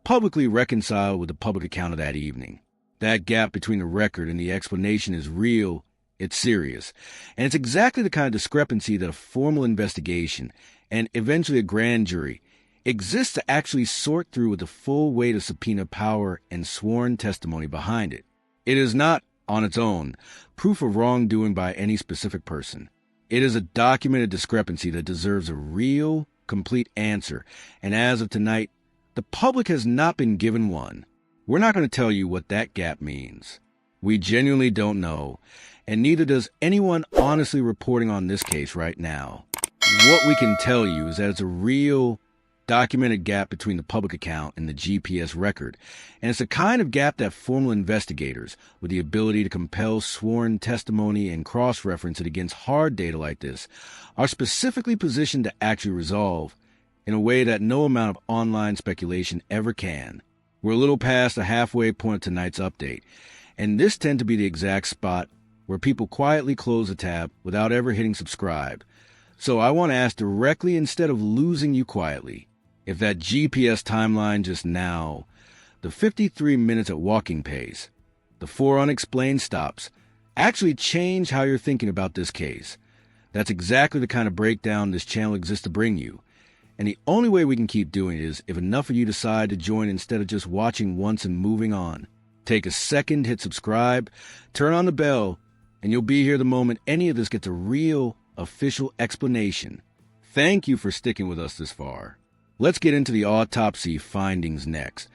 publicly reconciled with the public account of that evening. That gap between the record and the explanation is real, it's serious, and it's exactly the kind of discrepancy that a formal investigation, and eventually a grand jury, exists to actually sort through with the full weight of subpoena power and sworn testimony behind it. It is not, on its own, proof of wrongdoing by any specific person. It is a documented discrepancy that deserves a real, complete answer, and as of tonight, the public has not been given one. We're not going to tell you what that gap means. We genuinely don't know, and neither does anyone honestly reporting on this case right now. What we can tell you is that it's a real, documented gap between the public account and the GPS record, and it's the kind of gap that formal investigators, with the ability to compel sworn testimony and cross-reference it against hard data like this, are specifically positioned to actually resolve in a way that no amount of online speculation ever can. We're a little past the halfway point of tonight's update, and this tends to be the exact spot where people quietly close the tab without ever hitting subscribe. So I want to ask directly instead of losing you quietly, if that GPS timeline just now, the 53 minutes at walking pace, the 4 unexplained stops, actually change how you're thinking about this case. That's exactly the kind of breakdown this channel exists to bring you. And the only way we can keep doing it is if enough of you decide to join instead of just watching once and moving on. Take a second, hit subscribe, turn on the bell, and you'll be here the moment any of this gets a real, official explanation. Thank you for sticking with us this far. Let's get into the autopsy findings next,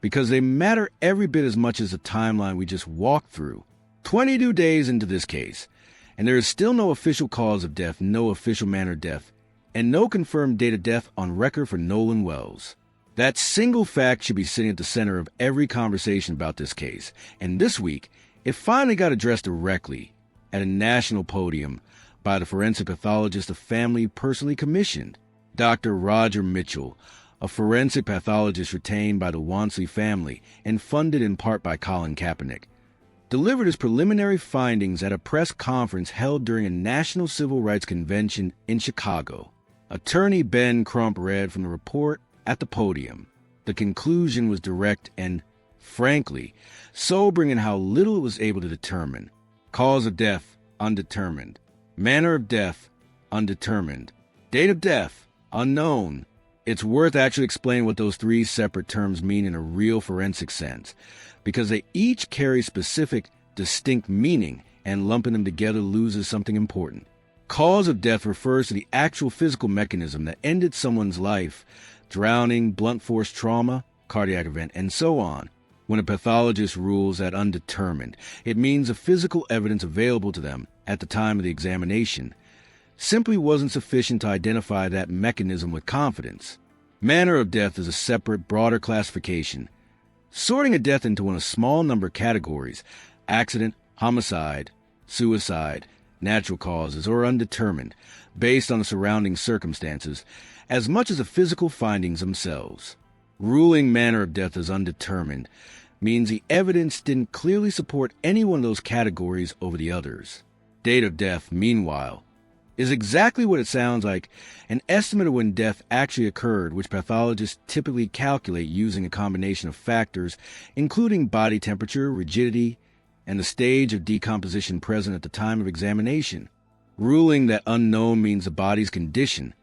because they matter every bit as much as the timeline we just walked through. 22 days into this case, and there is still no official cause of death, no official manner of death, and no confirmed date of death on record for Nolan Wells. That single fact should be sitting at the center of every conversation about this case, and this week, it finally got addressed directly at a national podium by the forensic pathologist the family personally commissioned. Dr. Roger Mitchell, a forensic pathologist retained by the Wansley family and funded in part by Colin Kaepernick, delivered his preliminary findings at a press conference held during a National Civil Rights Convention in Chicago. Attorney Ben Crump read from the report at the podium. The conclusion was direct and Frankly, sobering in how little it was able to determine. Cause of death, undetermined. Manner of death, undetermined. Date of death, unknown. It's worth actually explaining what those three separate terms mean in a real forensic sense, because they each carry specific, distinct meaning, and lumping them together loses something important. Cause of death refers to the actual physical mechanism that ended someone's life, drowning, blunt force trauma, cardiac event, and so on. When a pathologist rules that undetermined, it means the physical evidence available to them at the time of the examination simply wasn't sufficient to identify that mechanism with confidence. Manner of death is a separate, broader classification, sorting a death into one of a small number of categories: accident, homicide, suicide, natural causes, or undetermined, based on the surrounding circumstances, as much as the physical findings themselves. Ruling manner of death as undetermined means the evidence didn't clearly support any one of those categories over the others. Date of death, meanwhile, is exactly what it sounds like: an estimate of when death actually occurred, which pathologists typically calculate using a combination of factors, including body temperature, rigidity, and the stage of decomposition present at the time of examination. Ruling that unknown means the body's condition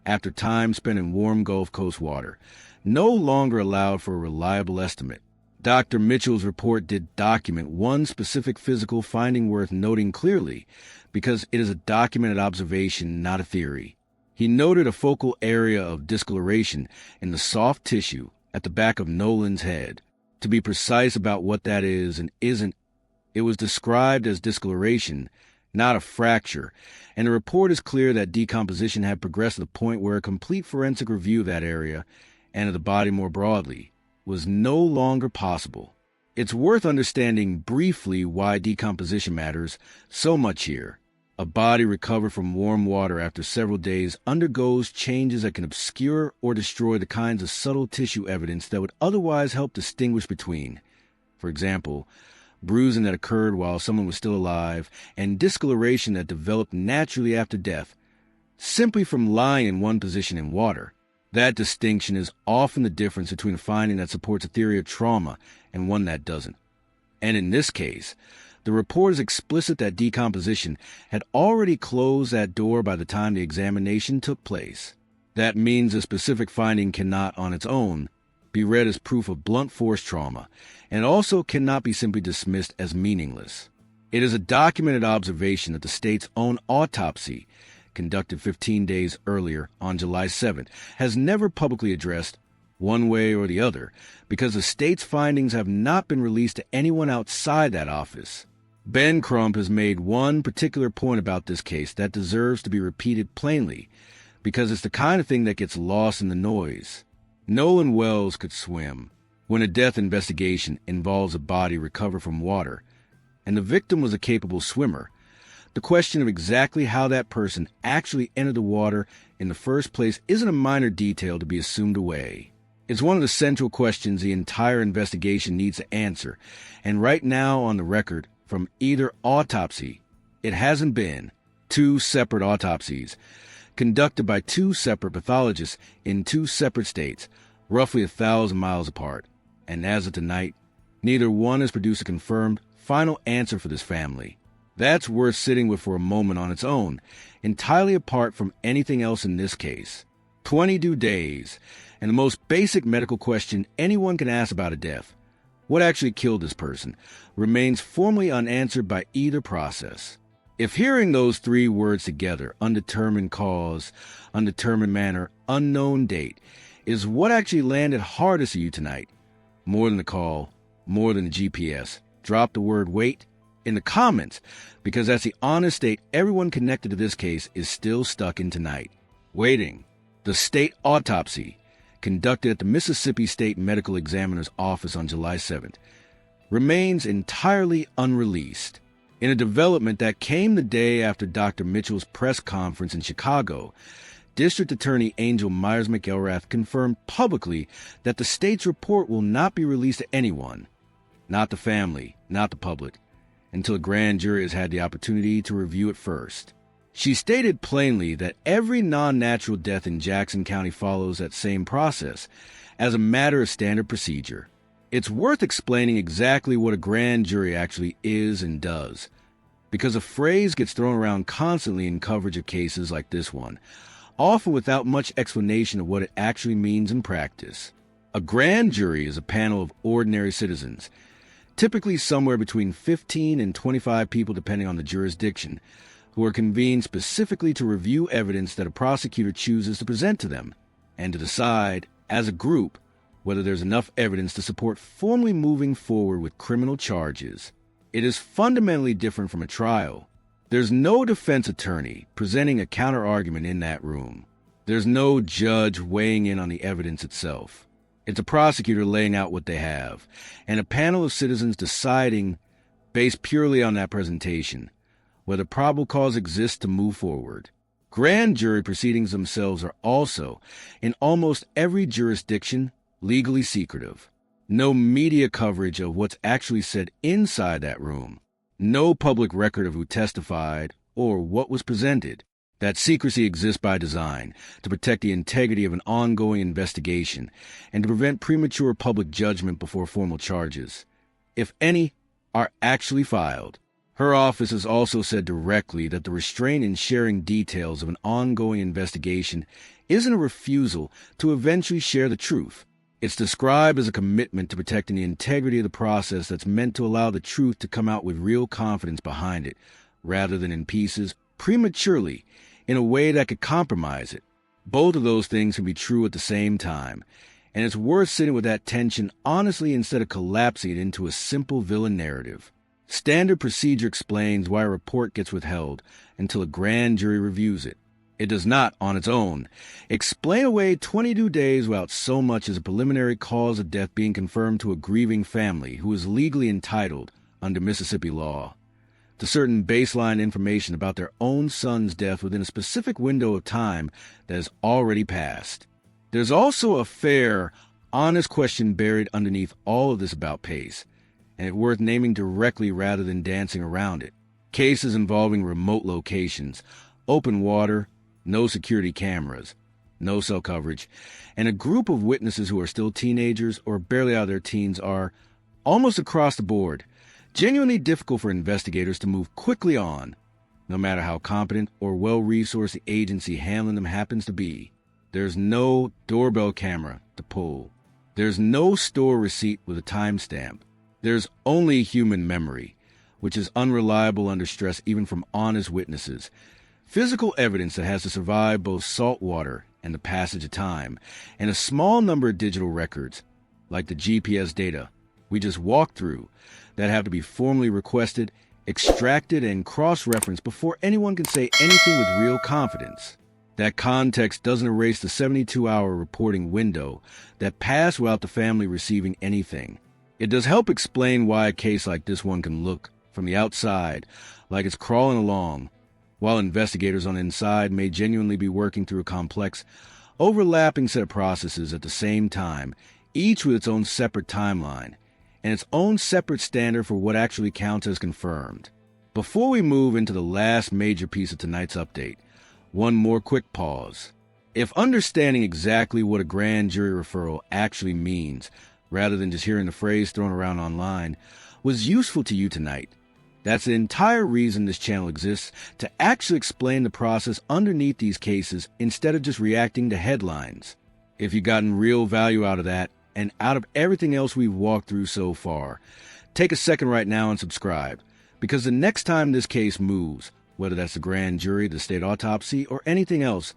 after time spent in warm Gulf Coast water no longer allowed for a reliable estimate. Dr. Mitchell's report did document one specific physical finding worth noting clearly, because it is a documented observation, not a theory. He noted a focal area of discoloration in the soft tissue at the back of Nolan's head. To be precise about what that is and isn't, it was described as discoloration, not a fracture, and the report is clear that decomposition had progressed to the point where a complete forensic review of that area, and of the body more broadly, was no longer possible. It's worth understanding briefly why decomposition matters so much here. A body recovered from warm water after several days undergoes changes that can obscure or destroy the kinds of subtle tissue evidence that would otherwise help distinguish between, for example, bruising that occurred while someone was still alive, and discoloration that developed naturally after death, simply from lying in one position in water. That distinction is often the difference between a finding that supports a theory of trauma and one that doesn't. And in this case, the report is explicit that decomposition had already closed that door by the time the examination took place. That means a specific finding cannot, on its own, be read as proof of blunt force trauma, and also cannot be simply dismissed as meaningless. It is a documented observation that the state's own autopsy, conducted 15 days earlier on July 7th, has never publicly addressed, one way or the other, because the state's findings have not been released to anyone outside that office. Ben Crump has made one particular point about this case that deserves to be repeated plainly, because it's the kind of thing that gets lost in the noise. Nolan Wells could swim. When a death investigation involves a body recovered from water, and the victim was a capable swimmer, the question of exactly how that person actually entered the water in the first place isn't a minor detail to be assumed away. It's one of the central questions the entire investigation needs to answer, and right now on the record, from either autopsy, it hasn't been, two separate autopsies, conducted by two separate pathologists in two separate states, roughly 1,000 miles apart, and as of tonight, neither one has produced a confirmed, final answer for this family. That's worth sitting with for a moment on its own, entirely apart from anything else in this case. 22 days, and the most basic medical question anyone can ask about a death, what actually killed this person, remains formally unanswered by either process. If hearing those three words together, undetermined cause, undetermined manner, unknown date, is what actually landed hardest to you tonight, more than the call, more than the GPS, drop the word wait in the comments, because that's the honest state everyone connected to this case is still stuck in tonight. Waiting. The state autopsy, conducted at the Mississippi State Medical Examiner's Office on July 7th, remains entirely unreleased. In a development that came the day after Dr. Mitchell's press conference in Chicago, District Attorney Angel Myers McElrath confirmed publicly that the state's report will not be released to anyone, not the family, not the public, until a grand jury has had the opportunity to review it first. She stated plainly that every non-natural death in Jackson County follows that same process as a matter of standard procedure. It's worth explaining exactly what a grand jury actually is and does, because a phrase gets thrown around constantly in coverage of cases like this one, often without much explanation of what it actually means in practice. A grand jury is a panel of ordinary citizens, typically somewhere between 15 and 25 people depending on the jurisdiction, who are convened specifically to review evidence that a prosecutor chooses to present to them, and to decide, as a group, whether there's enough evidence to support formally moving forward with criminal charges. It is fundamentally different from a trial. There's no defense attorney presenting a counter-argument in that room. There's no judge weighing in on the evidence itself. It's a prosecutor laying out what they have, and a panel of citizens deciding, based purely on that presentation, whether probable cause exists to move forward. Grand jury proceedings themselves are also, in almost every jurisdiction, legally secretive. No media coverage of what's actually said inside that room. No public record of who testified or what was presented. That secrecy exists by design to protect the integrity of an ongoing investigation and to prevent premature public judgment before formal charges, if any, are actually filed. Her office has also said directly that the restraint in sharing details of an ongoing investigation isn't a refusal to eventually share the truth. It's described as a commitment to protecting the integrity of the process that's meant to allow the truth to come out with real confidence behind it, rather than in pieces, prematurely, in a way that could compromise it. Both of those things can be true at the same time, and it's worth sitting with that tension honestly instead of collapsing it into a simple villain narrative. Standard procedure explains why a report gets withheld until a grand jury reviews it. It does not, on its own, explain away 22 days without so much as a preliminary cause of death being confirmed to a grieving family who is legally entitled, under Mississippi law, to certain baseline information about their own son's death within a specific window of time that has already passed. There's also a fair, honest question buried underneath all of this about pace, and it's worth naming directly rather than dancing around it. Cases involving remote locations, open water, no security cameras, no cell coverage, and a group of witnesses who are still teenagers or barely out of their teens are, almost across the board, genuinely difficult for investigators to move quickly on, no matter how competent or well-resourced the agency handling them happens to be. There's no doorbell camera to pull. There's no store receipt with a timestamp. There's only human memory, which is unreliable under stress even from honest witnesses. Physical evidence that has to survive both salt water and the passage of time, and a small number of digital records, like the GPS data we just walked through, that have to be formally requested, extracted, and cross-referenced before anyone can say anything with real confidence. That context doesn't erase the 72-hour reporting window that passed without the family receiving anything. It does help explain why a case like this one can look, from the outside, like it's crawling along, while investigators on the inside may genuinely be working through a complex, overlapping set of processes at the same time, each with its own separate timeline, and its own separate standard for what actually counts as confirmed. Before we move into the last major piece of tonight's update, one more quick pause. If understanding exactly what a grand jury referral actually means, rather than just hearing the phrase thrown around online, was useful to you tonight, that's the entire reason this channel exists, to actually explain the process underneath these cases instead of just reacting to headlines. If you've gotten real value out of that, and out of everything else we've walked through so far, take a second right now and subscribe, because the next time this case moves, whether that's the grand jury, the state autopsy, or anything else,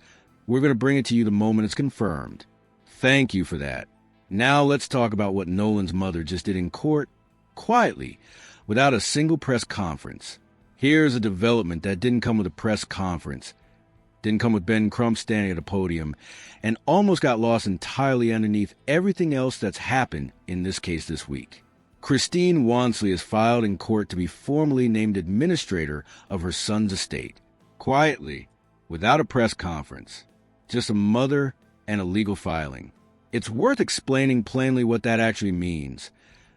we're going to bring it to you the moment it's confirmed. Thank you for that. Now let's talk about what Nolan's mother just did in court, quietly, without a single press conference. Here's a development that didn't come with a press conference, didn't come with Ben Crump standing at a podium, and almost got lost entirely underneath everything else that's happened in this case this week. Christine Wansley has filed in court to be formally named administrator of her son's estate. Quietly, without a press conference. Just a mother and a legal filing. It's worth explaining plainly what that actually means,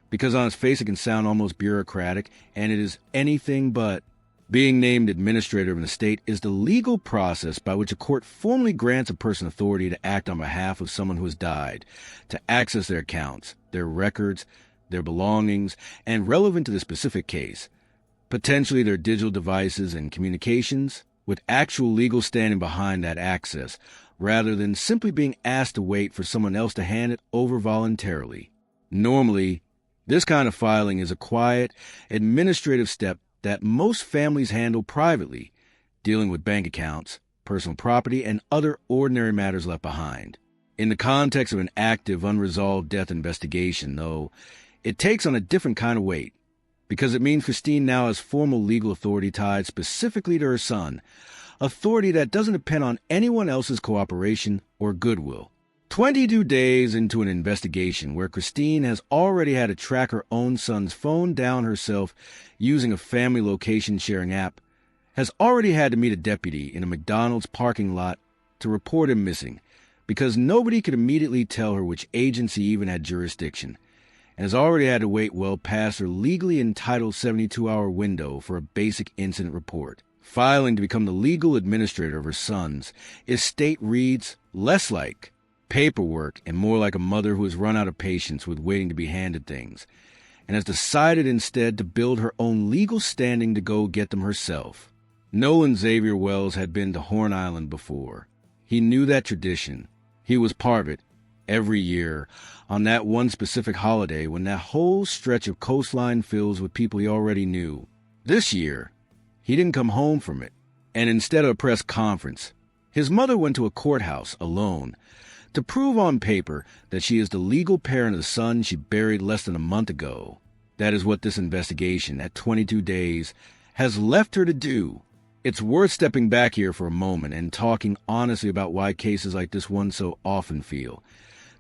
because on its face it can sound almost bureaucratic, and it is anything but. Being named administrator of an estate is the legal process by which a court formally grants a person authority to act on behalf of someone who has died, to access their accounts, their records, their belongings, and relevant to the specific case, potentially their digital devices and communications, with actual legal standing behind that access, rather than simply being asked to wait for someone else to hand it over voluntarily. Normally, this kind of filing is a quiet, administrative step that most families handle privately, dealing with bank accounts, personal property, and other ordinary matters left behind. In the context of an active, unresolved death investigation, though, it takes on a different kind of weight, because it means Christine now has formal legal authority tied specifically to her son, authority that doesn't depend on anyone else's cooperation or goodwill. 22 days into an investigation where Christine has already had to track her own son's phone down herself using a family location-sharing app, has already had to meet a deputy in a McDonald's parking lot to report him missing because nobody could immediately tell her which agency even had jurisdiction, and has already had to wait well past her legally entitled 72-hour window for a basic incident report. Filing to become the legal administrator of her son's estate reads less like paperwork and more like a mother who has run out of patience with waiting to be handed things, and has decided instead to build her own legal standing to go get them herself. Nolan Xavier Wells had been to Horn Island before. He knew that tradition. He was part of it every year on that one specific holiday when that whole stretch of coastline fills with people he already knew. This year, he didn't come home from it, and instead of a press conference, his mother went to a courthouse alone to prove on paper that she is the legal parent of the son she buried less than a month ago. That is what this investigation, at 22 days, has left her to do. It's worth stepping back here for a moment and talking honestly about why cases like this one so often feel,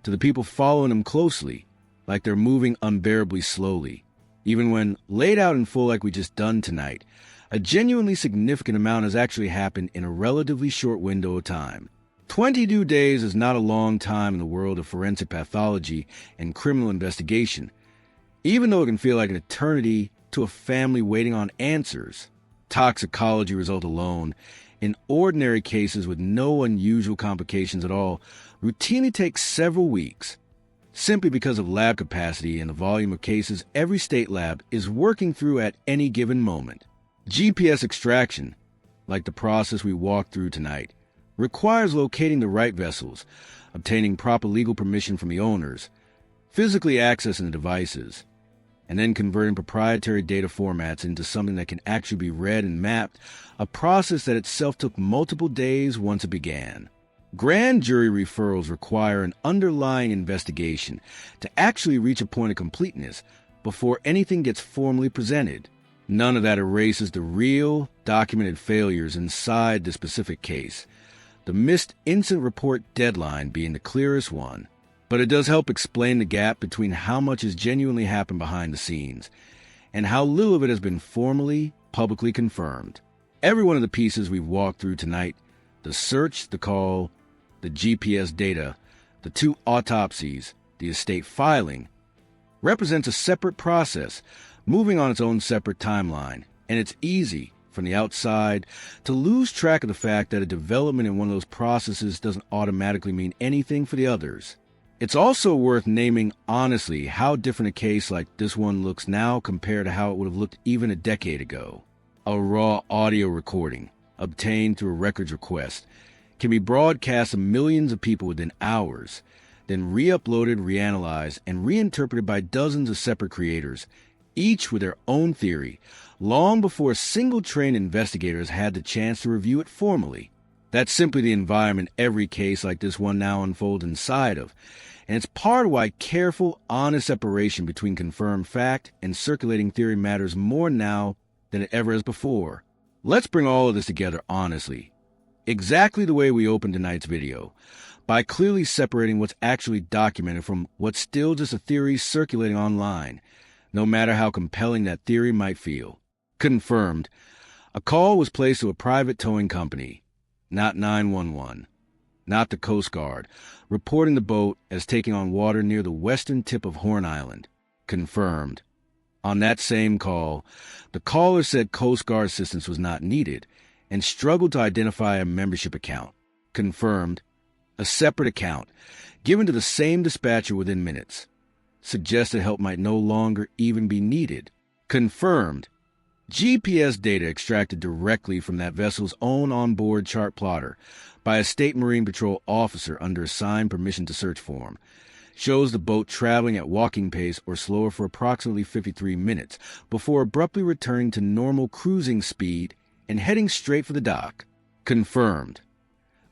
to the people following them closely, like they're moving unbearably slowly, even when, laid out in full like we just done tonight, a genuinely significant amount has actually happened in a relatively short window of time. 22 days is not a long time in the world of forensic pathology and criminal investigation, even though it can feel like an eternity to a family waiting on answers. Toxicology result alone, in ordinary cases with no unusual complications at all, routinely takes several weeks, simply because of lab capacity and the volume of cases every state lab is working through at any given moment. GPS extraction, like the process we walked through tonight, requires locating the right vessels, obtaining proper legal permission from the owners, physically accessing the devices, and then converting proprietary data formats into something that can actually be read and mapped, a process that itself took multiple days once it began. Grand jury referrals require an underlying investigation to actually reach a point of completeness before anything gets formally presented. None of that erases the real, documented failures inside the specific case, the missed incident report deadline being the clearest one. But it does help explain the gap between how much has genuinely happened behind the scenes and how little of it has been formally, publicly confirmed. Every one of the pieces we've walked through tonight, the search, the call, the GPS data, the 2 autopsies, the estate filing, represents a separate process, moving on its own separate timeline, and it's easy, from the outside, to lose track of the fact that a development in one of those processes doesn't automatically mean anything for the others. It's also worth naming honestly how different a case like this one looks now compared to how it would have looked even a decade ago. A raw audio recording, obtained through a records request, can be broadcast to millions of people within hours, then re-uploaded, reanalyzed, and reinterpreted by dozens of separate creators, each with their own theory, long before a single trained investigator has had the chance to review it formally. That's simply the environment every case like this one now unfolds inside of, and it's part of why careful, honest separation between confirmed fact and circulating theory matters more now than it ever has before. Let's bring all of this together honestly, exactly the way we opened tonight's video, by clearly separating what's actually documented from what's still just a theory circulating online, no matter how compelling that theory might feel. Confirmed, a call was placed to a private towing company, not 911, not the Coast Guard, reporting the boat as taking on water near the western tip of Horn Island. Confirmed. On that same call, the caller said Coast Guard assistance was not needed and struggled to identify a membership account. Confirmed. A separate account, given to the same dispatcher within minutes. suggested help might no longer even be needed. Confirmed. GPS data extracted directly from that vessel's own onboard chart plotter by a State Marine Patrol officer under a signed permission to search form shows the boat traveling at walking pace or slower for approximately 53 minutes before abruptly returning to normal cruising speed and heading straight for the dock. Confirmed.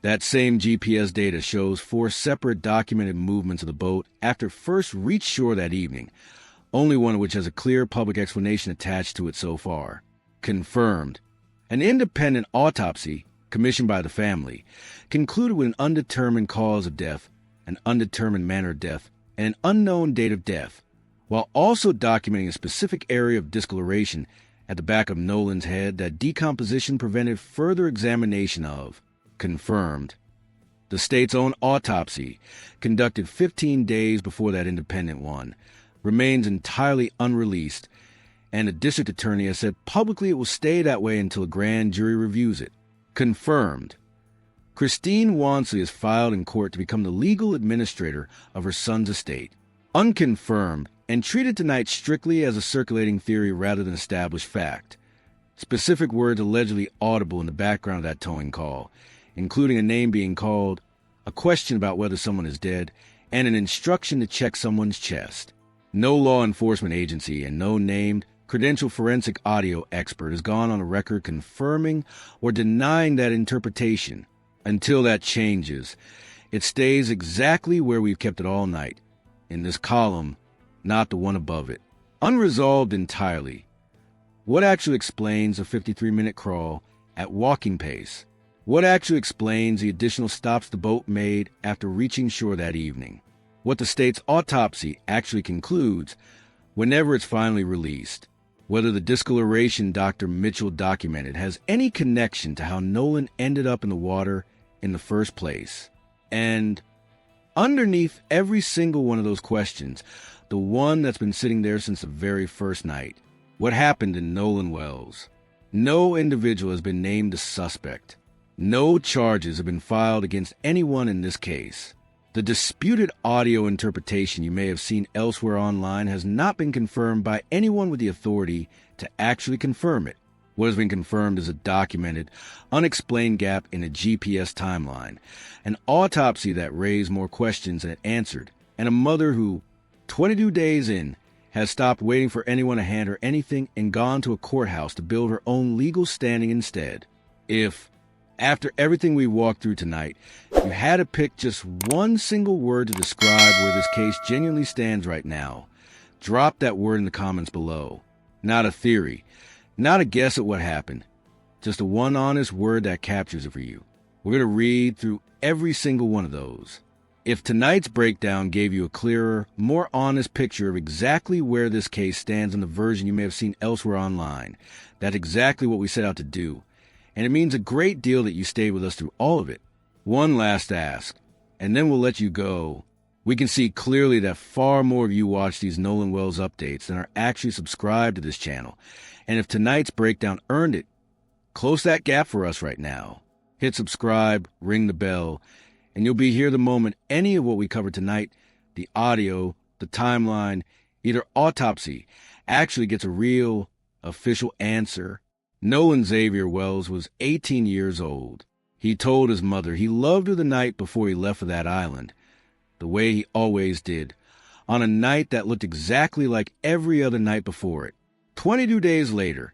That same GPS data shows 4 separate documented movements of the boat after it first reached shore that evening, only one of which has a clear public explanation attached to it so far. Confirmed. An independent autopsy, commissioned by the family, concluded with an undetermined cause of death, an undetermined manner of death, and an unknown date of death, while also documenting a specific area of discoloration at the back of Nolan's head that decomposition prevented further examination of. Confirmed. The state's own autopsy, conducted 15 days before that independent one, remains entirely unreleased, and the district attorney has said publicly it will stay that way until a grand jury reviews it. Confirmed. Christine Wansley has filed in court to become the legal administrator of her son's estate. Unconfirmed, and treated tonight strictly as a circulating theory rather than established fact. Specific words allegedly audible in the background of that towing call, including a name being called, a question about whether someone is dead, and an instruction to check someone's chest. No law enforcement agency and no named, credentialed forensic audio expert has gone on a record confirming or denying that interpretation. Until that changes, it stays exactly where we've kept it all night, in this column, not the one above it. Unresolved entirely. What actually explains a 53-minute crawl at walking pace? What actually explains the additional stops the boat made after reaching shore that evening? What the state's autopsy actually concludes whenever it's finally released? Whether the discoloration Dr. Mitchell documented has any connection to how Nolan ended up in the water in the first place. And underneath every single one of those questions, the one that's been sitting there since the very first night. What happened in Nolan Wells? No individual has been named a suspect. No charges have been filed against anyone in this case. The disputed audio interpretation you may have seen elsewhere online has not been confirmed by anyone with the authority to actually confirm it. What has been confirmed is a documented, unexplained gap in a GPS timeline, an autopsy that raised more questions than it answered, and a mother who, 22 days in, has stopped waiting for anyone to hand her anything and gone to a courthouse to build her own legal standing instead. If, after everything we walked through tonight, you had to pick just one single word to describe where this case genuinely stands right now, drop that word in the comments below. Not a theory, not a guess at what happened, just a one honest word that captures it for you. We're going to read through every single one of those. If tonight's breakdown gave you a clearer, more honest picture of exactly where this case stands in the version you may have seen elsewhere online, that's exactly what we set out to do. And it means a great deal that you stayed with us through all of it. One last ask, and then we'll let you go. We can see clearly that far more of you watch these Nolan Wells updates than are actually subscribed to this channel. And if tonight's breakdown earned it, close that gap for us right now. Hit subscribe, ring the bell, and you'll be here the moment any of what we covered tonight, the audio, the timeline, either autopsy, actually gets a real, official answer. Nolan Xavier Wells was 18 years old. He told his mother he loved her the night before he left for that island, the way he always did, on a night that looked exactly like every other night before it. 22 days later,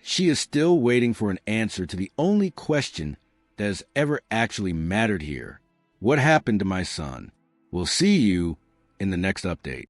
she is still waiting for an answer to the only question that has ever actually mattered here. What happened to my son? We'll see you in the next update.